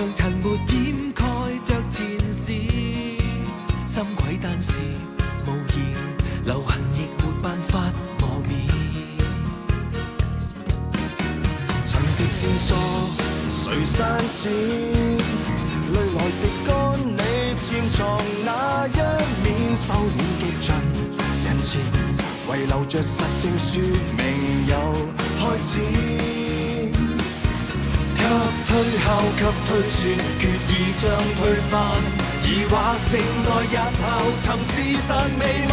像塵沒掩蓋着前事，心鬼單是無言，流行亦沒辦法磨滅。層疊線索誰刪剪？淚來滴乾你潛藏那一面，收斂極盡人情，遺留着實證說明又開始。給推敲，給推算，決意將推翻，疑惑靜待日後尋事實未晚。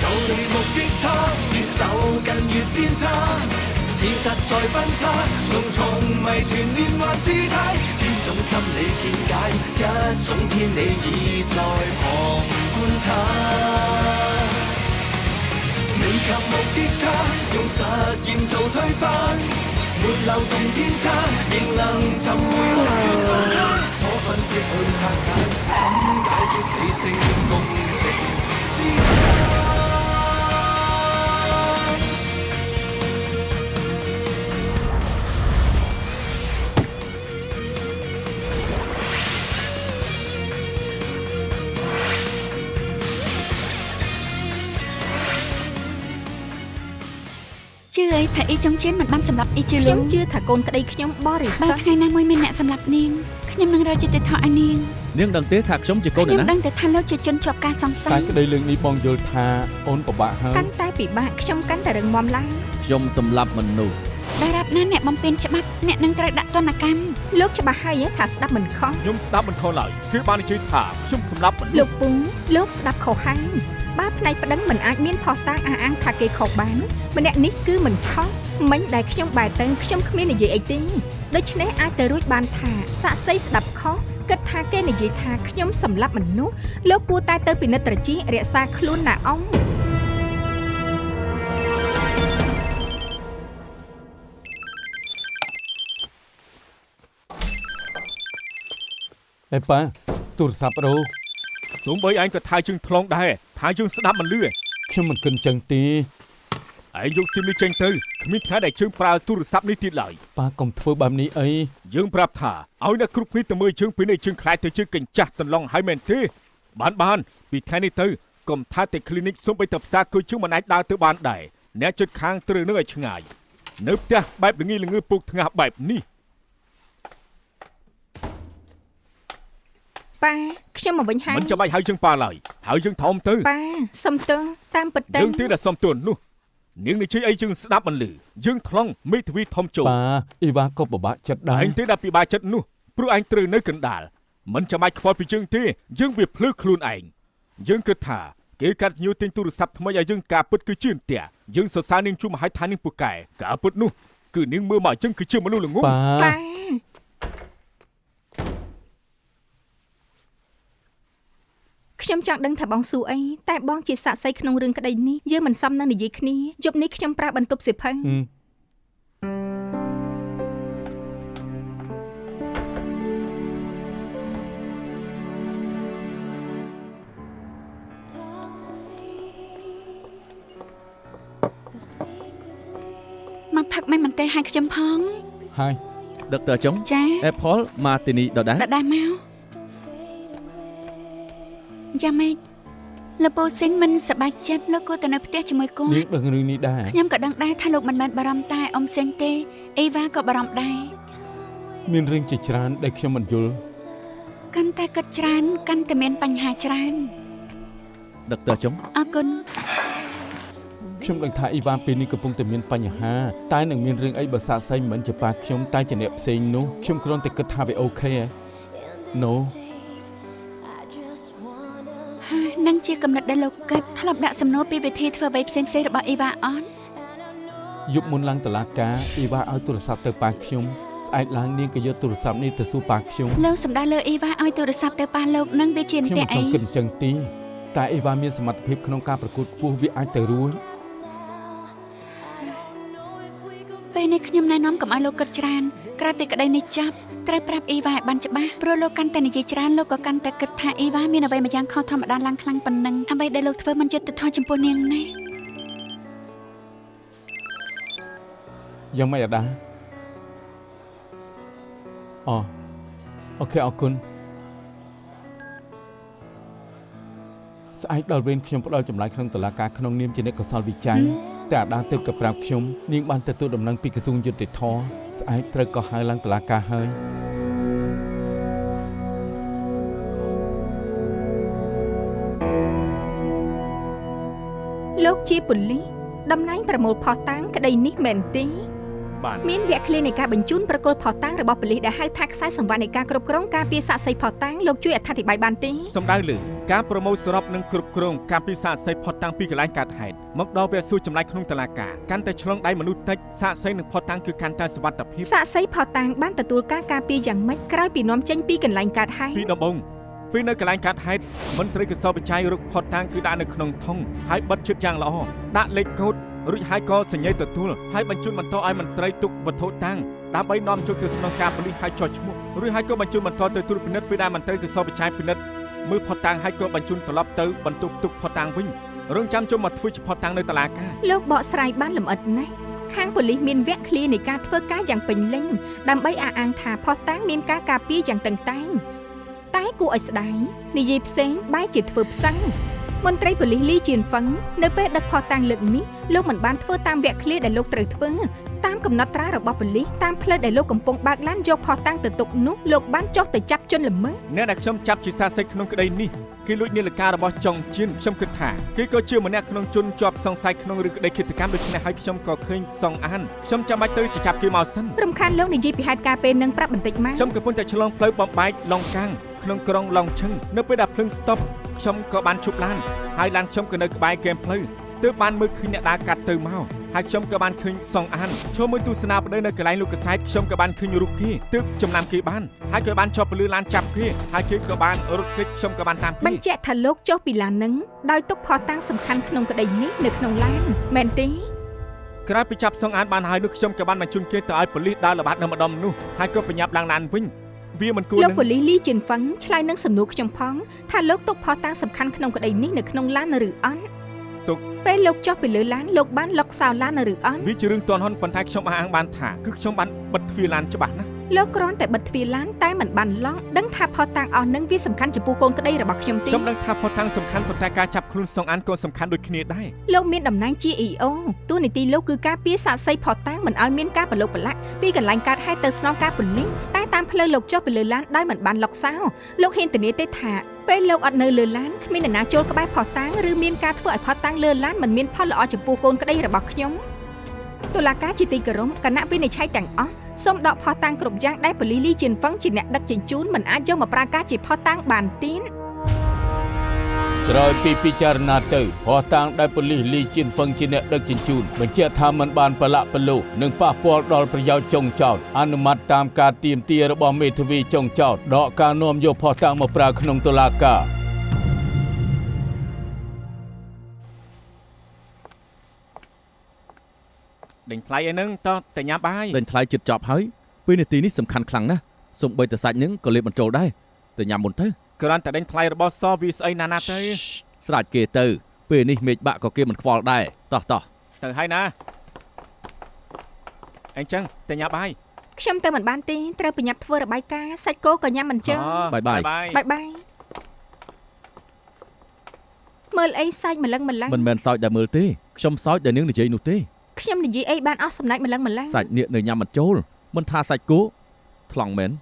就地目擊他，越走近越偏差，事實在分岔，重重謎團連環事態，千種心理見解，一種天理已在旁觀他。未及目擊他，用實驗做推翻，沒漏洞偏差，仍能尋回來源做他。可分析去拆解，怎解釋理性共情之間？ជឿអីថាអ៊ីចុងជៀនមិនបានសម្លាប់អ៊ីជឿលុងខ្ញុំជឿថាកូនក្តីខ្ញុំបរិសុទ្ធបើថ្ងៃណាមួយមានអ្នកសម្លាប់នាងខ្ញុំនឹងរកយុត្តិធម៌ឲ្យនាងនាងដឹងទេថាខ្ញុំជាកូនខ្ញុំណាដឹងតែថាលោកជាជនជាប់ការសង្ស័យតែក្តីរឿងនេះបងយល់ថាអូនពិបាកហើយកាន់តែពិបាកខ្ញុំកាន់តែរឹងមាំឡើងខ្ញុំសម្លាប់មនុស្សដរាបណាអ្នកបំពេញច្បាប់អ្នកនឹងត្រូវដាក់ទណ្ឌកម្មលោកច្បាស់ហើយថាស្ដាប់មិនខុសខ្ញុំស្ដាប់មិនខុសឡើយគឺបាននិយាយថាខ្ញុំសម្លាប់មនុស្សលោកពងលោកស្ដាប់ខុសហើយបើផ្នែកប្តឹងមិនអាចមានផុសតាងអះអាងថាគេខុសបានម្នាក់នេះគឺមិនខុសមិញដែលខ្ញុំបែរទៅខ្ញុំគ្មាននិយាយអីទេដូច្នេះអាចទៅរួចបានថាសាក់សីស្ដាប់ខុសគិតថាគេនិយាយថាខ្ញុំសម្លាប់មនុស្សលោកគួរតែទៅពិនិត្យត្រចៀករក្សាខ្លួនណាអង្គអេប៉ាទូរស័ព្ទរោសូម្បីឯងក៏ថាជើងថ្លងដែរថាយើងស្ដាប់មិនលឺខ្ញុំមិនគិតចឹងទេឯងយកស៊ីមនេះចេញទៅគ្មានថ្ងៃដែលជើងប្រើទូរស័ព្ទនេះទៀតឡើយប៉ាកុំធ្វើបែបនេះអីយើងប្រាប់ថាឲ្យអ្នកគ្រប់គ្នាទៅមើលជើងពីនេះជើងខ្លាចទៅជើងកញ្ចាស់តន្លងហើយមែនទេបានពីថ្ងៃនេះទៅកុំថាតែ clinic សូម្បីតែផ្សារគួយជើងមិនអាចដើរទៅបានដែរអ្នកជិតខាងត្រូវនឹងឲ្យឆ្ងាយនៅផ្ទះបែបល្ងើពុកថ្ងាសបែបនេះប៉ាខ្ញុំមកវិញហើយមិនចាំបាច់ហៅជើងប៉ាឡើយហៅជើងធំទៅប៉ាសុំទោសតាមពិតទៅយើងទៀតតែសុំទោសនោះនាងនិយាយអីជើងស្ដាប់មិនលឺយើងថ្លង់មេធាវីធំចូលប៉ាអ៊ីវ៉ាក៏ពិបាកចិត្តដែរឯងទេដែលពិបាកចិត្តនោះព្រោះឯងត្រូវនៅកណ្ដាលមិនចាំបាច់ខ្វល់ពីជើងទេយើងវាភ្លឺខ្លួនឯងយើងគិតថាគេកាត់ញូទិញទូរស័ព្ទថ្មីឲ្យយើងការពិតគឺជាអន្ទះយើងសរសើរនាងជួមមហាឋាននាងពូកែការពិតនោះគឺនាងមើលមកអញ្ចឹងគឺជាមនុស្សល្ងងប៉ាខ្ញុំចង់ដឹងថាបងស៊ូអីតែបងជាសាក្សីក្នុងរឿងក្តីនេះយើងមិនសមនឹងនិយាយគ្នាយប់នេះខ្ញុំប្រើបន្ទប់សិភឹងមកផឹកមិនមែនទេឲ្យខ្ញុំផងហើយដឹកតើចុងចា Apple Martini ដដែលមកយ៉ាងម៉េចលោកពូស៊ីនមិនសប្បាយចិត្តលោកក៏ទៅនៅផ្ទះជាមួយគាត់នាងដឹងរឿងនេះដែរខ្ញុំក៏ដឹងដែរថាលោកមិនមែនបារម្ភតែអ៊ំស៊ីនទេអេវ៉ាក៏បារម្ភដែរមានរឿងជាច្រើនដែលខ្ញុំមិនយល់កាន់តែគិតច្រើនកាន់តែមានបញ្ហាច្រើនដឹកតើចុងអរគុណខ្ញុំដឹងថាអ៊ីវ៉ាពេលនេះកំពុងតែមានបញ្ហាតែនឹងមានរឿងអីបើសាក់សីមិនជាប៉ាខ្ញុំតែជាអ្នកផ្សេងនោះខ្ញុំគ្រាន់តែគិតថាវាអូខេណូនឹងជាកំណត់ដែលលោកគិតធ្លាប់ដាក់សំណួរពីវិធីធ្វើអ្វីផ្សេងៗរបស់អ៊ីវ៉ាអត់យប់មុនឡើងតុលាការអ៊ីវ៉ាឲ្យទូរស័ព្ទទៅប៉ាខ្ញុំស្អែកឡើងនាងក៏យកទូរស័ព្ទនេះទៅសួរប៉ាខ្ញុំលោកសម្ដៅលើអ៊ីវ៉ាឲ្យទូរស័ព្ទទៅប៉ាលោកនឹងវាជាអន្ទាក់អីខ្ញុំមិនគិតអញ្ចឹងទេតែអ៊ីវ៉ាមានសមត្ថភាពក្នុងការប្រកួតខ្ពស់វាអាចទៅរួចពេលនេះខ្ញុំណែនាំកុំឲ្យលោកគិតច្រើនក្រោយពីក្តីនេះចាប់ត្រូវប្រាប់អ៊ីវ៉ាឲ្យបានច្បាស់ព្រោះលោកកាន់តែនិយាយច្រើនលោកក៏កាន់តែគិតថាអ៊ីវ៉ាមានអ្វីមួយយ៉ាងខុសធម្មតាឡើងខ្លាំងប៉ុណ្ណឹងអ្វីដែលលោកធ្វើមិនយុត្តិធម៌ចំពោះនាងណាយ៉ាងម៉េចអាដាអូ អូខេអរគុណស្អែកដល់វេនខ្ញុំផ្ដល់ចម្លើយក្នុងតុលាការក្នុងនាមជាអ្នកកសលវិច័យតែអាដាមទើបតែប្រាប់ខ្ញុំនាងបានទទួលដំណឹងពីក្រសួងយុតិធម៌ស្អែកត្រូវក៏ហៅឡើងតុលាការហើយលោកជាប៉ូលីសតំណែងប្រមូលភស្តុតាងក្តីនេះមែនទេ បាទ មានវគ្គឃ្លានៃការបញ្ជូនប្រកុលភស្តុតាងរបស់ប៉ូលីសដែលហៅថាខ្សែសង្វាក់នៃការគ្រប់គ្រងការពារសាក្សីភស្តុតាងលោកជួយអធិប្បាយបានទេ សំដៅលើការប្រមូលសរុបនិងគ្រប់គ្រងការពិសាក្សីផុតតាំងពីកន្លែងកើតហេតុមកដល់វគ្គសួរចម្លើយក្នុងតុលាការកាន់តែឆ្លងដៃមនុស្សតិចសាក្សីនិងផុតតាំងគឺកាន់តែសុវត្ថិភាព សាក្សីភស្តុតាងបានទទួលការការពារយ៉ាងម៉េចក្រោយពីនាំចេញពីកន្លែងកើតហេតុ ពីដំបូងពេលនៅកន្លែងកាត់ហេតុមន្ត្រីកសោបច្ច័យរុកផុតតាំងគឺដាក់នៅក្នុងធុងហើយបិទជិតយ៉ាងល្អដាក់លេខកូដរួចហើយក៏សញ្ញាទទួលហើយបញ្ជូនបន្តឲ្យមន្ត្រីទុកវត្ថុតាំងដើម្បីនាំចូលទៅស្នងការប៉ូលីសហើយចុះឈ្មោះរួចហើយក៏បញ្ជូនបន្តទៅត្រួតពិនិត្យពេលដែលមន្ត្រីកសោបច្ច័យពិនិត្យមើលផុតតាំងហើយក៏បញ្ជូនត្រឡប់ទៅបន្ទប់ទុកផុតតាំងវិញរងចាំជុំមកធ្វើជាផុតតាំងនៅតុលាការ លោកបកស្រាយបានលម្អិតណាស់ខាងប៉ូលីសមានវគ្គឃ្លានៃការធ្វើការយ៉ាងពេញលេញដើម្បីអះអាងថាភស្តុតាងមានការការពារយ៉ាងតឹងតែងតែគួរឲ្យស្ដាយនិយាយផ្សេងបែរជាធ្វើផ្សឹងមន្ត្រីប៉ូលីសលីជៀនហ្វឹងនៅពេលដឹកភស្តុតាងលើកនេះលោកមិនបានធ្វើតាមវគ្គឃ្លាដែលលោកត្រូវធ្វើតាមកំណត់ត្រារបស់ប៉ូលីសតាមផ្លូវដែលលោកកំពុងបើកឡានយកភស្តុតាងទៅទុកនោះលោកបានចុះទៅចាប់ជនល្មើស អ្នកដែលខ្ញុំចាប់ជាសាក្សីក្នុងក្តីនេះគេលួចនាឡិការបស់ចុងជៀនខ្ញុំគិតថាគេក៏ជាម្នាក់ក្នុងជនជាប់សង្ស័យក្នុងរឿងក្តីឃាតកម្មដូច្នេះហើយខ្ញុំក៏ឃើញសងអានខ្ញុំចាំបាច់ទៅចាប់គេមកសិន រំខានលោកនិយាយពីហេតុការណ៍ពេលនឹងប្រាប់បន្តិចមក ខ្ញុំកំពុងតែឆ្លងផ្លូវបំបែកឡុងកាំងក្នុងក្រុងឡុងឈឹងនៅពេលដែលភ្លើងស្តុបខ្ញុំក៏បានឈប់ឡានហើយឡានខ្ញុំក៏នៅក្បែរគែមផ្លូវទើបបានមើលឃើញអ្នកដើរកាត់ទៅមកហើយខ្ញុំក៏បានឃើញសងអានចូលមើលទស្សនាបដីនៅកន្លែងលោកកសែតខ្ញុំក៏បានឃើញរូបគេទើបចំណាំគេបានហើយក៏បានជាប់ពលឺឡានចាប់គេហើយគេក៏បានរត់គេចខ្ញុំក៏បានតាមគេ បញ្ជាក់ថាលោកចុះពីឡាននឹងដោយទុកភស្តុតាងសំខាន់ក្នុងក្តីនេះនៅក្នុងឡានមែនទេ ក្រោយពីចាប់សងអានបានហើយនោះខ្ញុំក៏បានបញ្ជូនគេទៅឲ្យប៉ូលីសដើរល្បាតនៅម្ដុំនោះហើយក៏បញ្ញាប់ឡើងឡានវិញវាមិនគួរ លោក នឹង ប៉ូលីសលីជៀនហ្វឹងឆ្លើយនឹងសំណួរខ្ញុំផងថាលោកទុកភស្តុតាងសំខាន់ក្នុងក្តីនេះនៅក្នុងឡានឬអត់ ទុក ពេលលោកចុះពីលើឡានលោកបានលុកសោឡានឬអត់ វាជារឿងទាន់ហន់ប៉ុន្តែខ្ញុំអះអាងបានថាគឺខ្ញុំបានបិទទ្វារឡានច្បាស់ណាស់ លោកគ្រាន់តែបិទទ្វារឡានតែមិនបានឡុកដឹងថាភស្តុតាងអស់នឹងវាសំខាន់ចំពោះកូនក្តីរបស់ខ្ញុំទេ ខ្ញុំដឹងថាផុតតាំងសំខាន់ប៉ុន្តែការចាប់ខ្លួនសងអានក៏សំខាន់ដូចគ្នាដែរ លោកមានតំណែងជា EO តួនាទីលោកគឺការពារសាក្សីភស្តុតាងមិនឲ្យមានការប្រឡូកប្រឡាក់ពីកន្លែងកើតហេតុទៅស្នងការប៉ូលីសតែតាមផ្លូវលោកចុះពីលើឡានដោយមិនបានលុកសោលោកហ៊ានធានាទេថាពេលលោកអត់នៅលើឡានគ្មាននរណាចូលក្បែរភស្តុតាងឬមានការធ្វើឲ្យភស្តុតាងលើឡានមិនមានផលល្អចំពោះកូនក្តីរបស់ខ្ញុំតុលាការជាទីគោរពគណៈវិនិច្ឆ័យទាំងអស់សូមដកភស្តុតាងគ្រប់យ៉ាងដែលប៉ូលីសលីជៀនហ្វឹងជាអ្នកដឹកជញ្ជូនមិនអាចយកមកប្រើការជាភស្តុតាងបានទៀត ក្រោយពីពិចារណាទៅភស្តុតាងដែលប៉ូលីសលីជៀនហ្វឹងជាអ្នកដឹកជញ្ជូនបញ្ជាក់ថាมันបានប្រឡាក់ប្រឡូសនិងប៉ះពាល់ដល់ប្រយោជន៍ចុងចោតអនុម័តតាមការទាមទាររបស់មេធាវីចុងចោតដកការនាំយកភស្តុតាងមកប្រើក្នុងតុលាការ ដេញថ្លៃឯហ្នឹងតតែញ៉ាំបាយ ដេញថ្លៃជិតចប់ហើយពេលនាទីនេះសំខាន់ខ្លាំងណាស់សូម្បីតែសាច់នឹងក៏លេបបញ្ចូលដែរតែញ៉ាំមុនទៅ គ្រាន់តែដេញថ្លៃរបស់សវាស្អីណាទៅ ស្រាច់គេទៅពេលនេះមេឃបាក់ក៏គេមិនខ្វល់ដែរតោះ ទៅហើយណាអញ្ចឹងតែញ៉ាំបាយ ខ្ញុំទៅមិនបានទេត្រូវប្រញាប់ធ្វើរបាយការណ៍សាច់គោក៏ញ៉ាំមិនចឹង បាយបាយ បាយមើលអីសាច់ម្លឹង មិនមែនសោចដែលមើលទេខ្ញុំសោចដែលនាងនិយាយនោះទេ ខ្ញុំនិយាយអីបានអស់សំណាច់ម្លឹង សាច់នាងនៅញ៉ាំមិនចូលមិនថាសាច់គោថ្លង់មែន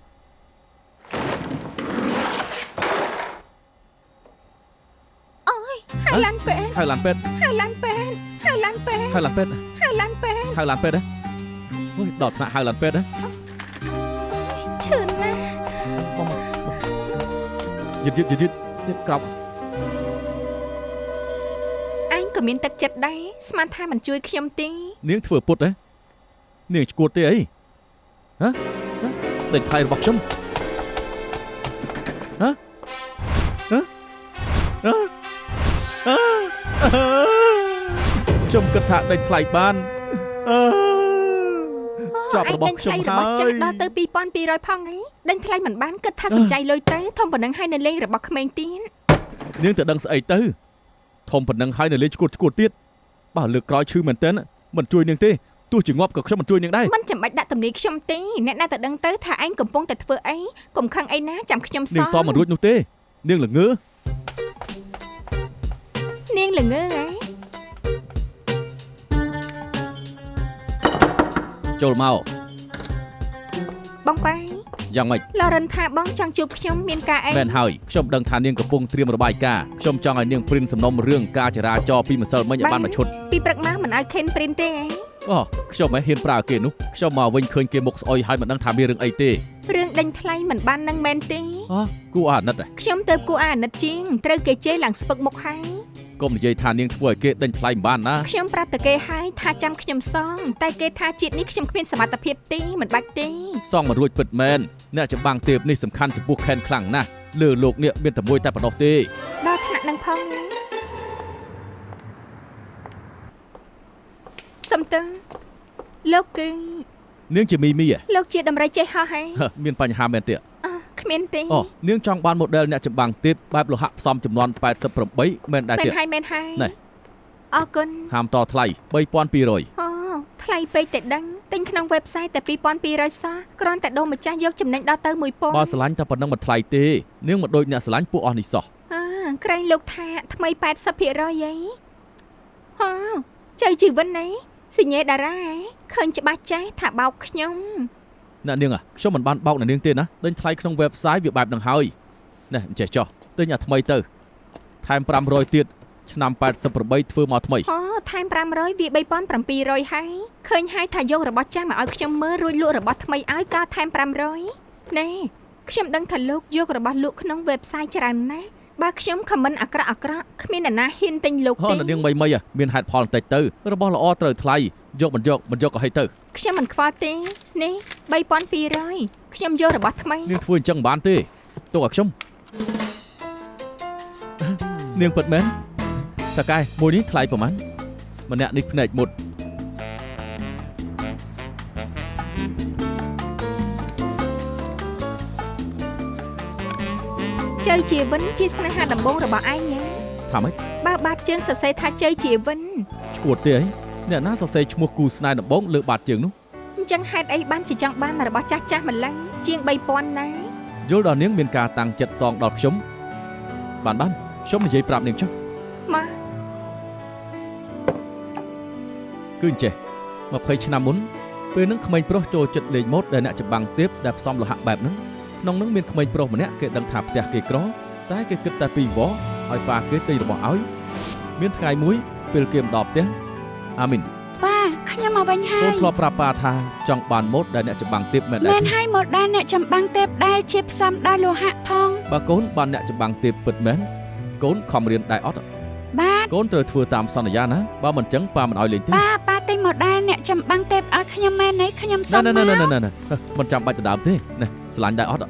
ហៅឡានពេទ្យ ហៅឡានពេទ្យ ហៅឡានពេទ្យហៅឡានពេទ្យ ហៅឡានពេទ្យ ហៅឡានពេទ្យ ហៅឡានពេទ្យអូយដល់ថ្នាក់ហៅឡានពេទ្យ ឈឺណាស់ យឺតក្រោប អញក៏មានទឹកចិត្តដែរស្មានថាមិនជួយខ្ញុំទេ នាងធ្វើពុតទេនាងឈួតទេអីហ៎ដេញថ្លៃរបស់ខ្ញុំហ៎ខ្ញុំគិតថាដេញថ្លៃបានចាប់របស់ខ្ញុំហើយ ចាស់ដល់ទៅ 2200 ផងអីដេញថ្លៃមិនបានគិតថាសំចៃលុយទៅធំប៉ុណ្ណឹងហើយនៅលេងរបស់ក្មេងទៀត នាងទៅដឹងស្អីទៅធំប៉ុណ្ណឹងហើយនៅលេងឈួតទៀតបើលើកក្រោយឈឺមែនទែនមិនជួយនាងទេ ទោះជាងាប់ក៏ខ្ញុំមិនជួយនាងដែរ មិនចាំបាច់ដាក់ទំនាយខ្ញុំទេអ្នកណាតែដឹងទៅថាឯងកំពុងតែធ្វើអីកុំខឹងអីណាចាំខ្ញុំស នាងសមមិនរួចនោះទេនាងល្ងើ នាងល្ងើហ៎ ចូលមក បងបាយ យ៉ាងម៉េច ឡរិនថាបងចង់ជួបខ្ញុំមានការអី មែនហើយខ្ញុំដឹងថានាងកំពុងត្រៀមរបាយការណ៍ខ្ញុំចង់ឲ្យនាងព្រិនសំណុំរឿងការចរាចរណ៍ពីម្សិលមិញឲ្យបានមកឈុត ពីព្រឹកមកមិនឲ្យខេនព្រីនទេឯង អូខ្ញុំមិនហ៊ានប្រើគេនោះខ្ញុំមកវិញឃើញគេមុខស្អុយហើយមិនដឹងថាមានរឿងអីទេ រឿងដេញថ្លៃមិនបាននឹងមែនទេ អូគួរអាណិត ខ្ញុំទៅគួរអាណិតជាងត្រូវគេជេរឡើងស្ពឹកមុខហើយក ុំនិយាយថានាងធ្វើឲ្យគេដេញថ្លៃមិនបានណា ខ្ញុំប្រាប់តែគេហើយថាចាំខ្ញុំសងតែគេថាជាតិនេះខ្ញុំគ្មានសមត្ថភាពទេមិនបាច់ទេ សងមិនរួចពិតមែនអ្នកចម្បាំងទេពនេះសំខាន់ចំពោះខេនខ្លាំងណាស់លើលោកនេះមានតែមួយតែប៉ុណ្ណោះទេ ដល់ថ្នាក់នឹងផងណាសំទើលោកគឺ នាងជាមីមី លោកជាដំរីចេះហោះហើយ មានបញ្ហាមែនទេ គ្មានទេ អូនាងចង់បានម៉ូដែលអ្នកចម្បាំងទេពបែបលោហៈផ្សំចំនួន88មែនដែរ មែ ទេ នហើយមែនហើយ ណែ អរគុណ ហាមតថ្លៃ3200 អូថ្លៃពេកតែដឹងទិញក្នុង website តែ2200សោះគ្រាន់តែដូរម្ចាស់យកចំណេញដល់ទៅ1000 បើស្រឡាញ់តែប៉ុណ្ណឹងមិនថ្លៃទេនាងមិនដូចអ្នកស្រឡាញ់ពួកអស់នេះសោះ ក្រែងលោកថាថ្មី 80% អីចៅជីវិនណែសញ្ញេតារាឃើញច្បាស់ចេះថាបោកខ្ញុំ អ្នកនាងខ្ញុំមិនបានបោកអ្នកនាងទេណាដេញថ្លៃក្នុង website វាបែបហ្នឹងហើយណែអញ្ចេះចុះទិញអាថ្មីទៅថែម500ទៀតឆ្នាំ88ធ្វើមកថ្មី ថែម500វា3700ហើយឃើញហើយថាយករបស់ចាស់មកឲ្យខ្ញុំមើលរួចលក់របស់ថ្មីឲ្យក៏ថែម500ណែខ្ញុំដឹងថាលោកយករបស់លក់ក្នុង website ច្រើនណាស់បើខ្ញុំខមមិនអាក្រក់គ្មានអ្នកណាហ៊ានទិញលោកទេ អ្នកនាងមីមានហេតុផលបន្តិចទៅរបស់ល្អត្រូវថ្លៃយកមិនយកក៏ហីទៅ ខ្ញុំមិនខ្វល់ទេនេះ3200ខ្ញុំយករបស់ថ្មី នាងធ្វើអញ្ចឹងមិនបានទេទុកឲ្យខ្ញុំនាងពិតមែនតាកែមួយនេះថ្លៃប្រហែលម្នាក់នេះភ្នែកមុត ជ័យជាវិនជាស្នេហាដំបូងរបស់ឯងណា ថាម៉េច បើបាតជើងសរសេរថាជ័យជាវិន ឈួតទេអីអ្នកណាសរសេរឈ្មោះគូស្នេហ៍ដំបងលើបាតជើងនោះ អញ្ចឹងហេតុអីបានជាចង់បានរបស់ចាស់ម្ល៉េះជាង3000ណា យល់ដល់នាងមានការតាំងចិត្តសងដល់ខ្ញុំបានខ្ញុំនិយាយប្រាប់នាងចុះ មក គឺអញ្ចេះ20ឆ្នាំមុនពេលនឹងក្មេងប្រុសចូលចិត្តលេងម៉ូតដែលអ្នកចម្បាំងទេពដែលផ្សំលោហៈបែបហ្នឹងក្នុងនឹងមានក្មេងប្រុសម្នាក់គេដឹងថាផ្ទះគេក្រតែគេគិតតែពីវ៉ឲ្យប៉ាគេទិញរបស់ឲ្យមានថ្ងៃមួយពេលគេមកដល់ផ្ទះអាមីន ប៉ាខ្ញុំមកវិញហើ កូ យ នធ្លាប់ប្រាប់ប៉ាថាចង់បានម៉ូតដែលអ្នកចម្បាំងទេពមែនដែរ មែនហើយម៉ូដែលអ្នកចម្បាំងទេពដែលជាផ្សំដោយលោហៈផង បើកូនបានអ្នកចម្បាំងទេពពិតមែនកូនខំរៀនដែរអត់ បាទ កូនត្រូវធ្វើតាមសន្យាណាបើមិនចឹងប៉ាមិនឲ្យលេងទេ ប៉ាទិញម៉ូដែលអ្នកចម្បាំងទេពឲ្យខ្ញុំមែនទេខ្ញុំសុំ ណែ មក មិនចាំបាច់ទៅដើមទេណែស្រឡាញ់ដែរអត់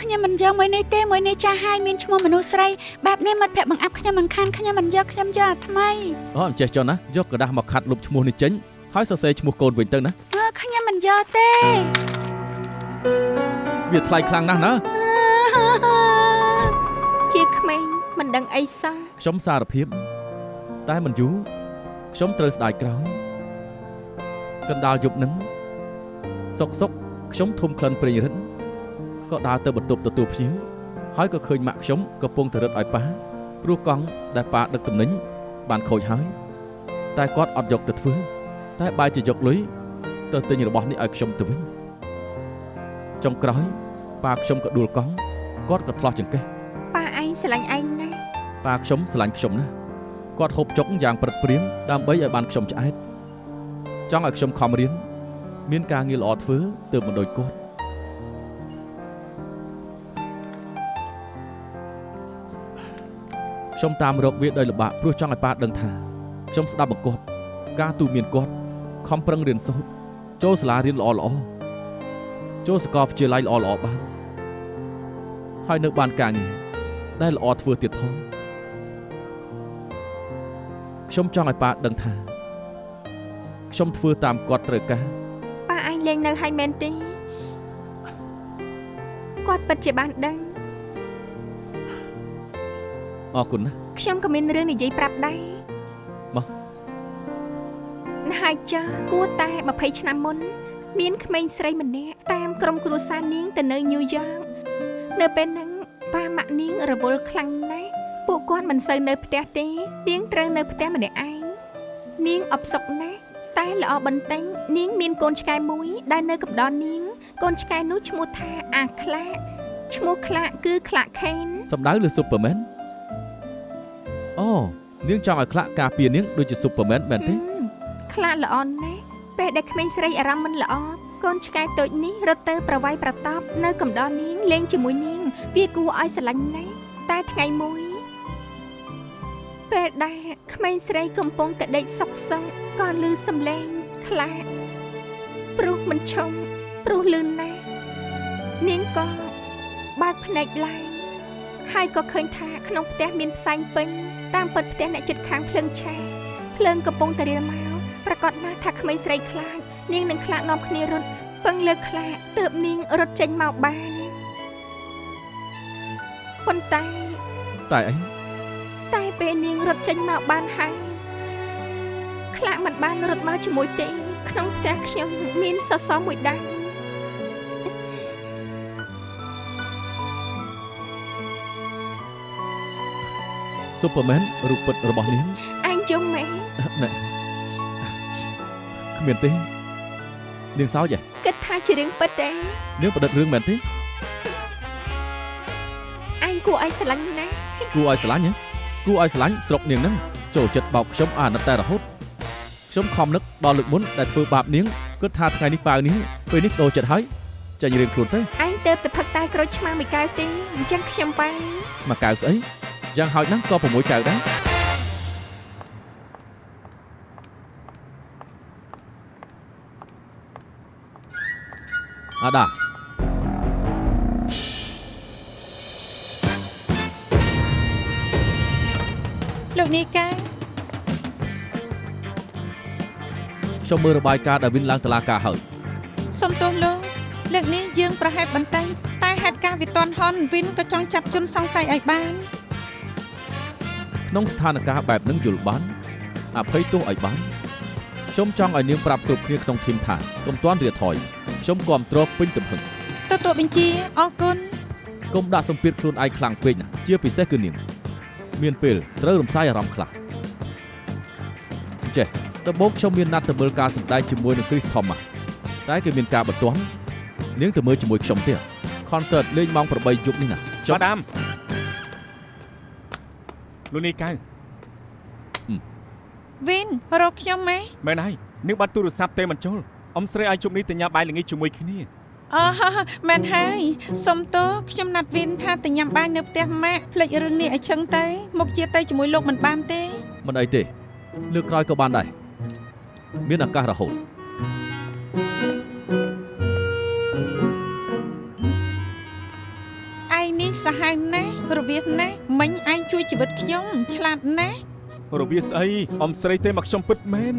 ខ្ញុំមិនយកមួយនេះទេមួយនេះចាស់ហើយមានឈ្មោះមនុស្សស្រីបែបនេះមិត្តភក្តិបង្អាប់ខ្ញុំមិនខានខ្ញុំមិនយកខ្ញុំយកអាថ្មី អញ្ចេះចុះណាយកกระดาษមកខាត់លុបឈ្មោះនេះចេញហើយសរសេរឈ្មោះកូនវិញទៅណា ខ្ញុំមិនយកទេ វាថ្លៃខ្លាំងណាស់ណា ជាក្មេងមិនដឹងអីសោះ ខ្ញុំសារភាពតែមិនយូរខ្ញុំត្រូវស្ដាយក្រោយកណ្ដាលយប់នឹងសុកខ្ញុំធំក្លិនព្រេងរិទ្ធក៏ដើរទៅបន្ទប់ទទួលភ្ញៀវហើយក៏ឃើញម៉ាក់ខ្ញុំកំពុងទៅរត់ឲ្យប៉ាព្រោះកង់ដែលប៉ាដឹកទំនិញបានខូចហើយតែគាត់អត់យកទៅធ្វើតែបែរជាយកលុយទៅទិញរបស់នេះឲ្យខ្ញុំទៅវិញចុងក្រោយប៉ាខ្ញុំក៏ដួលកង់គាត់ក៏ឆ្លោះចង្កេះ ប៉ាឯងស្រឡាញ់ឯងណាស់ ប៉ាខ្ញុំស្រឡាញ់ខ្ញុំណាស់គាត់ហូបចុកយ៉ាងប្រឹកព្រៀងដើម្បីឲ្យបានខ្ញុំឆ្អែតចង់ឲ្យខ្ញុំខំរៀនមានការងារល្អធ្វើទើបមិនដូចគាត់ខ្ញុំតាមរកវាដោយលំបាកព្រោះចង់ឲ្យប៉ាដឹងថាខ្ញុំស្ដាប់បង្គាប់ការទូន្មានគាត់ខំប្រឹងរៀនសូត្រចូលសាលារៀនល្អចូលសាកលវិទ្យាល័យល្អបានហើយនៅបានការងារដែលល្អធ្វើទៀតផងខ្ញុំចង់ឲ្យប៉ាដឹងថាខ្ញុំធ្វើតាមគាត់ត្រូវការ ប៉ាឯងលេងនៅហើយមែនទេគាត់ពិតជាបានដឹង អរគុណណា ខ្ញុំក៏មានរឿងនិយាយប្រាប់ដែរ មក ណ ហើយចាគួរតែ20ឆ្នាំមុនមានក្មេងស្រីម្នាក់តាមក្រុមគ្រួសារនាងទៅនៅញូវយ៉កនៅពេលហ្នឹងប៉ាម៉ាក់នាងរវល់ខ្លាំងណាស់ពួកគាត់មិនសូវនៅផ្ទះទេនាងត្រូវនៅផ្ទះម្នាក់ឯងនាងអបសុកណាស់តែល្អបន្តិចនាងមានកូនឆ្កែមួយដែលនៅកំដរនាងកូនឆ្កែនោះឈ្មោះថាអាខ្លាកឈ្មោះខ្លាកគឺខ្លាកខេន សំដៅលើ Superman អូនាងចង់ឲ្យខ្លាក់ការពារនាងដូចជា Superman មែនទេ ខ្លាកល្អណាស់ពេលដែលក្មេងស្រីអារម្មណ៍មិនល្អកូនឆ្កែតូចនេះរត់ទៅប្រវាយប្រតប់នៅកំដរនាងលេងជាមួយនាងវាគួរឲ្យស្រឡាញ់ណាស់តែថ្ងៃមួយពេលដែលក្មេងស្រីកំពុងតែដេកសុកសង្កក៏ឮសំឡេងខ្លាកព្រោះមិនឈប់ព្រោះលឿនណាស់នាងក៏បើកភ្នែកឡើងហើយក៏ឃើញថាក្នុងផ្ទះមានផ្សែងពេញតាមពិតផ្ទះអ្នកជិតខាងភ្លើងឆេះភ្លើងកំពុងតែរាលមកប្រកាសណាស់ថាក្មេងស្រីខ្លាចនាងនឹងខ្លាចនាំគ្នារត់ពឹងលើខ្លាចទើបនាងរត់ចេញមកបានប៉ុន្តែ តែអី តែពេលនាងរត់ចេញមកបានហើយខ្លាចមិនបានរត់មកជាមួយទេក្នុងផ្ទះខ្ញុំមានសសរមួយដៃ Superman រូបពិតរបស់នាង អញយំមែន ណែគ្មានទេនាងសើចហ៎ គិតថាជារឿងពិតទេ នាងប្រឌិតរឿងមែនទេ អញគួរឲ្យស្រឡាញ់ណាស់ គួរឲ្យស្រឡាញ់ហ៎គួរឲ្យស្រឡាញ់ស្រុកនាងហ្នឹងចូលចិត្តបោកខ្ញុំអាណិតតែរហូតខ្ញុំខំនឹកដល់លើកមុនដែលធ្វើបាបនាងគិតថាថ្ងៃនេះប៉ាវនាងពេលនេះដូរចិត្តហើយចាញ់រៀងខ្លួនទៅ អញទៅផឹកតែក្រូចឆ្មាមួយកែវទេអញ្ចឹងខ្ញុំបាយ មកកៅស្អីយ៉ាងហោចណាស់ក៏6កៅដែរអាដា លោកនាយកា ខ្ញុំមើលរបាយការណ៍ដែលវិនឡើងតុលាការហើយ សុំទោសលោកលើកនេះយើងប្រហែលបន្តិចតែហេតុការណ៍វាទាន់ហន់វិនក៏ចង់ចាប់ជនសង្ស័យឲ្យបាន ក្នុងស្ថានភាពបែបហ្នឹងយល់បានអភ័យទោសឲ្យបានខ្ញុំចង់ឲ្យនាងប្រាប់គ្រប់គ្នាក្នុងធីមថាកុំទាន់រាថយខ្ញុំគ្រប់គ្រងពេញទំហឹង ទទួលបញ្ជាអរគុណ កុំដាក់សម្ពាធខ្លួនឯងខ្លាំងពេកណាជាពិសេសគឺនាងមានពេលត្រូវរំសាយអារម្មណ៍ខ្លះចេះដំបូងខ្ញុំមានណាត់ទៅមើលការសម្ដែងជាមួយនឹង Chris Thomas តែគេមានការបន្ទាន់នាងទៅមើលជាមួយខ្ញុំទៀត concert លេងម៉ោង8យប់នេះណា ចុះដាមលោកនាយកៅ វិនរកខ្ញុំម៉េ មែនហើយនាងបាត់ទូរស័ព្ទទេមិនចូលអ៊ំស្រីឲ្យជប់នេះទៅញ៉ាំបាយល្ងាចជាមួយគ្នា អូមែនហើយសុំទោសខ្ញុំណាត់វិនថាទៅញ៉ាំបាយនៅផ្ទះម៉ាក់ភ្លេចរឿងនេះឲ្យឆឹងទៅមុខជាទៅជាមួយលោកមិនបានទេ មិនអីទេលើកក្រោយក៏បានដែរមានឱកាសរហូត ឯងនេះសាហាវណាស់រវាសណាស់មិញឯងជួយជីវិតខ្ញុំឆ្លាតណាស់ របៀបស្អីអ៊ំស្រីទេមកខ្ញុំពិតមែន